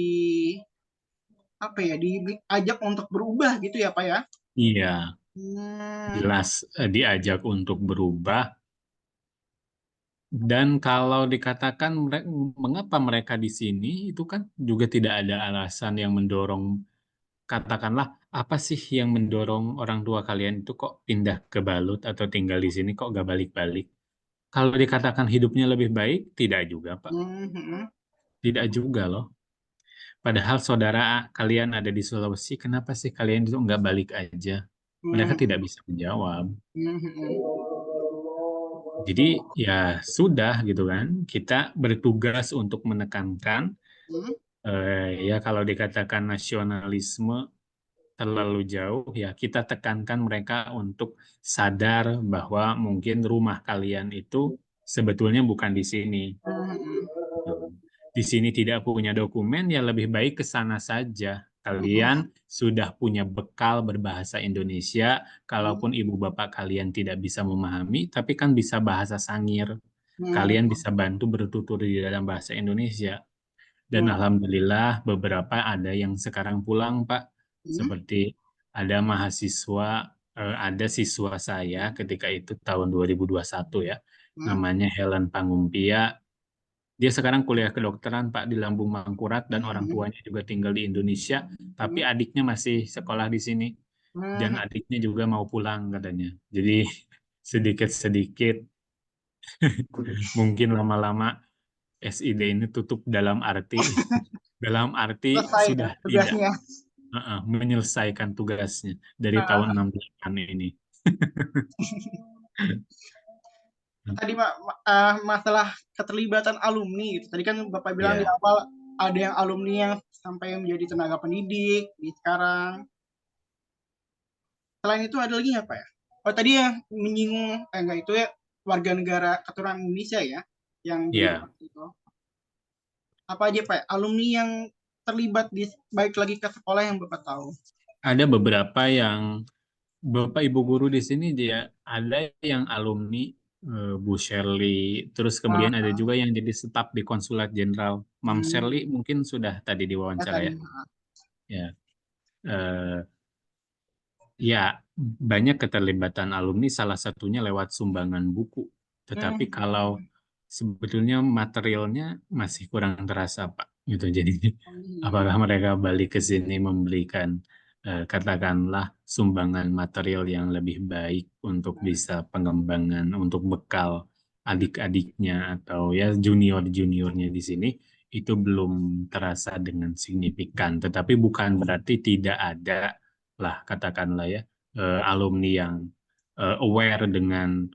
apa ya diajak untuk berubah gitu ya Pak ya. Iya, Hmm, jelas diajak untuk berubah. Dan kalau dikatakan mengapa mereka di sini, itu kan juga tidak ada alasan yang mendorong, katakanlah, apa sih yang mendorong orang tua kalian itu kok pindah ke Balut atau tinggal di sini kok gak balik-balik? Kalau dikatakan hidupnya lebih baik, tidak juga, Pak. hmm, hmm, Tidak juga loh. Padahal saudara kalian ada di Sulawesi, kenapa sih kalian itu nggak balik aja? Mereka hmm, tidak bisa menjawab. hmm, hmm, Jadi ya sudah gitu kan, kita bertugas untuk menekankan hmm. Ya kalau dikatakan nasionalisme terlalu jauh, ya kita tekankan mereka untuk sadar bahwa mungkin rumah kalian itu sebetulnya bukan di sini. Hmm. Di sini tidak punya dokumen, ya lebih baik ke sana saja. Hmm. Kalian sudah punya bekal berbahasa Indonesia, Hmm. kalaupun ibu bapak kalian tidak bisa memahami, tapi kan bisa bahasa Sangir. Kalian Hmm. bisa bantu bertutur di dalam bahasa Indonesia. Dan Hmm. alhamdulillah beberapa ada yang sekarang pulang, Pak. Hmm. Seperti ada mahasiswa, ada siswa saya ketika itu tahun 2021 ya, Hmm. namanya Helen Pangumpia. Dia sekarang kuliah kedokteran, Pak, di Lambung Mangkurat dan orang Hmm. tuanya juga tinggal di Indonesia, tapi Hmm. adiknya masih sekolah di sini dan Hmm. adiknya juga mau pulang katanya. Jadi sedikit-sedikit mungkin lama-lama SID ini tutup dalam arti Selesai ya sudah tidak tugasnya. menyelesaikan tugasnya dari tahun Ah, 68 ini. tadi masalah keterlibatan alumni gitu. Tadi kan Bapak bilang di Ya, awal ada yang alumni yang sampai menjadi tenaga pendidik di sekarang. Selain itu ada lagi nggak Pak ya? Oh tadi yang menyinggung enggak itu ya warga negara keturunan Indonesia ya yang ya, dibahas itu. Apa aja Pak? Alumni yang terlibat di baik lagi ke sekolah yang Bapak tahu. ada beberapa yang Bapak Ibu guru di sini dia ada yang alumni Bu Shirley, terus kemudian ada Ah, juga yang jadi staf di Konsulat Jenderal. Mam hmm, Shirley mungkin sudah tadi ya diwawancara tadi. ya. Ya, eh, ya banyak keterlibatan alumni, salah satunya lewat sumbangan buku. Tetapi Hmm, kalau sebetulnya materialnya masih kurang terasa, Pak. Gitu. Jadi, apakah mereka balik ke sini memberikan katakanlah sumbangan material yang lebih baik untuk bisa pengembangan untuk bekal adik-adiknya atau ya junior-juniornya di sini itu belum terasa dengan signifikan. Tetapi bukan berarti tidak ada lah katakanlah ya alumni yang aware dengan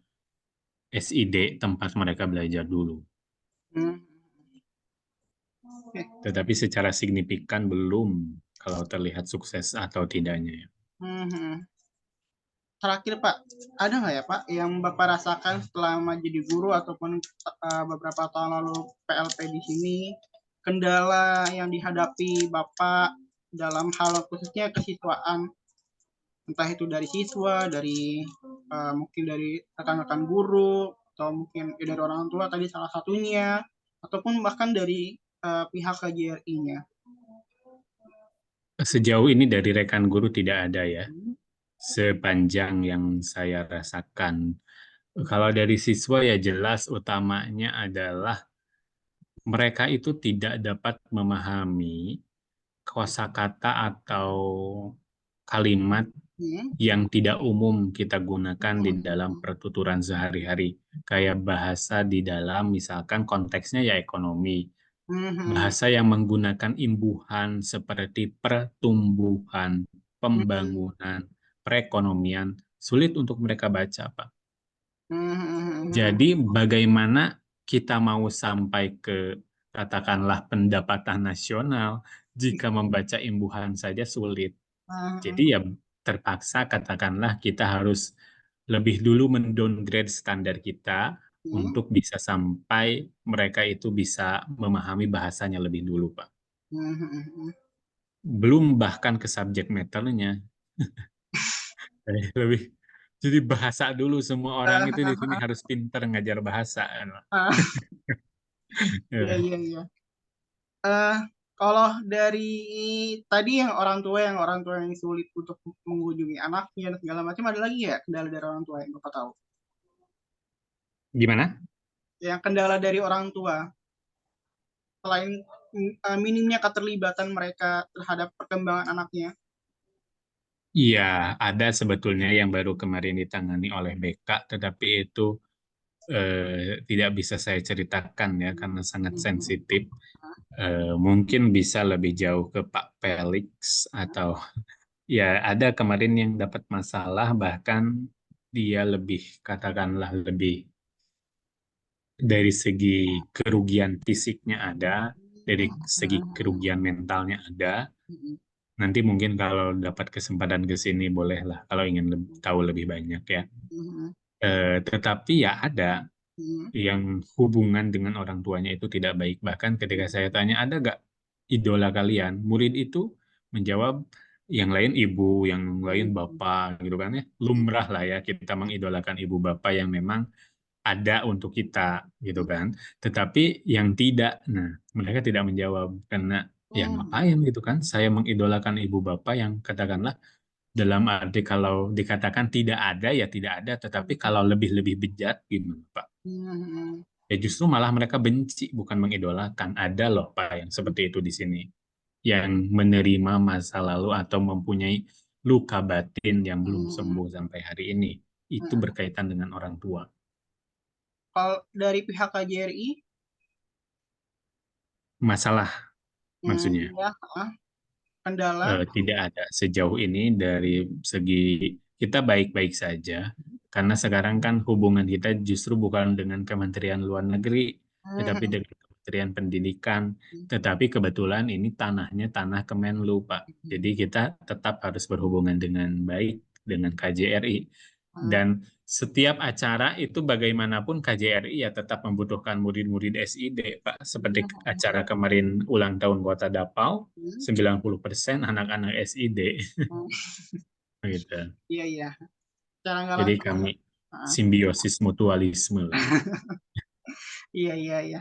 SID tempat mereka belajar dulu. hmm, oke. Tetapi secara signifikan belum kalau terlihat sukses atau tidaknya ya. Hmm, hmm. Terakhir Pak, ada nggak ya Pak yang Bapak rasakan selama jadi guru ataupun beberapa tahun lalu PLP di sini, kendala yang dihadapi Bapak dalam hal khususnya kesiswaan, entah itu dari siswa, dari mungkin dari rekan-rekan guru, atau mungkin dari orang tua tadi salah satunya, ataupun bahkan dari pihak KJRI-nya. Sejauh ini dari rekan guru tidak ada ya, sepanjang yang saya rasakan. Kalau dari siswa ya jelas utamanya adalah mereka itu tidak dapat memahami kosakata atau kalimat Hmm, yang tidak umum kita gunakan di dalam hmm, pertuturan sehari-hari. Kayak bahasa di dalam misalkan konteksnya ya ekonomi. hmm, hmm, Bahasa yang menggunakan imbuhan seperti pertumbuhan, hmm, pembangunan, perekonomian, sulit untuk mereka baca, Pak. hmm, hmm, hmm, Jadi bagaimana kita mau sampai ke katakanlah pendapatan nasional jika membaca imbuhan saja sulit. Jadi hmm, ya terpaksa katakanlah kita harus lebih dulu mendowngrade standar kita hmm, untuk bisa sampai mereka itu bisa memahami bahasanya lebih dulu, Pak. hmm, hmm, hmm. Belum bahkan ke subjek matternya. Lebih. Jadi bahasa dulu semua orang itu di sini harus pintar ngajar bahasa. Iya, Ya. iya, iya. Eh, kalau dari tadi yang orang tua yang sulit untuk mengunjungi anaknya dan segala macam, ada lagi ya kendala dari orang tua yang Bapak tahu? Gimana? Yang kendala dari orang tua selain minimnya keterlibatan mereka terhadap perkembangan anaknya. Iya, ada sebetulnya yang baru kemarin ditangani oleh BK, tetapi itu tidak bisa saya ceritakan ya karena sangat Hmm, sensitif. Mungkin bisa lebih jauh ke Pak Felix atau ya ada kemarin yang dapat masalah bahkan dia lebih katakanlah lebih dari segi kerugian fisiknya ada, dari segi Mhm. kerugian mentalnya ada. Mhm. Nanti mungkin kalau dapat kesempatan ke sini bolehlah kalau ingin tahu lebih banyak ya. Mhm. Tetapi ya ada Mhm. yang hubungan dengan orang tuanya itu tidak baik. Bahkan ketika Mhm. saya tanya, ada gak idola kalian? Murid itu menjawab, yang lain ibu, yang lain Mhm. bapak, gitu kan ya. Lumrah lah ya kita mengidolakan ibu bapak yang memang ada untuk kita, gitu kan. Tetapi yang tidak, nah mereka tidak menjawab karena ya Mhm. ngapain gitu kan? Saya mengidolakan ibu bapak yang katakanlah dalam arti kalau dikatakan tidak ada ya tidak ada, tetapi kalau lebih-lebih bejat gimana Pak? Mhm. Ya justru malah mereka benci, bukan mengidolakan. Ada loh Pak yang seperti itu di sini. Yang menerima masa lalu atau mempunyai luka batin yang belum Mhm. sembuh sampai hari ini. Itu Mhm. berkaitan dengan orang tua. Kalau dari pihak KJRI, Masalah maksudnya. ya, kendala. Tidak ada sejauh ini dari segi kita baik-baik saja karena sekarang kan hubungan kita justru bukan dengan Kementerian Luar Negeri tetapi Mhm. dengan Kementerian Pendidikan, tetapi kebetulan ini tanahnya tanah Kemenlu Pak, jadi kita tetap harus berhubungan dengan baik dengan KJRI. Mhm. Dan setiap acara itu bagaimanapun KJRI ya tetap membutuhkan murid-murid SID, Pak. Seperti acara kemarin ulang tahun Kota Dapau, Mhm. 90% anak-anak SID. Mhm. Gitu. Iya, iya. Secara nggak Jadi langsung. kami Heeh. simbiosis mutualisme lah. Iya, iya, iya.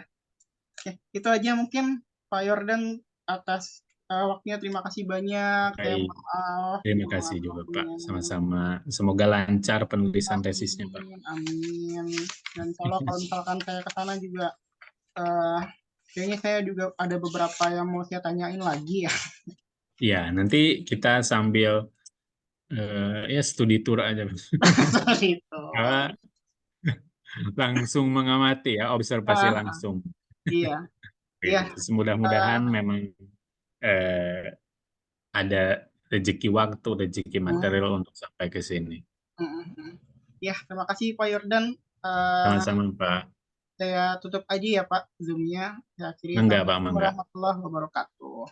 Oke, itu aja mungkin Pak Yordan atas waktunya. Terima kasih banyak. Saya Baik, maaf terima kasih banget juga Pak. waktunya. Sama-sama. Semoga lancar penulisan tesisnya Pak. Amin, amin. Dan insya Allah kalau misalkan saya ke sana juga, eh, kayaknya saya juga ada beberapa yang mau saya tanyain lagi ya. Ya, nanti kita sambil ya studi tour aja. Seperti itu. Ah, langsung mengamati ya, observasi Ah, langsung. iya, iya. Gitu. Mudah-mudahan eh, memang eh, ada rezeki waktu, rezeki mm, material untuk sampai ke sini. mm, mm. Ya, terima kasih Pak Yordan. Eh, Sama-sama Pak. saya tutup aja ya Pak Zoom-nya. Saya akhiri. Enggak Pak, Assalamualaikum enggak. warahmatullahi wabarakatuh.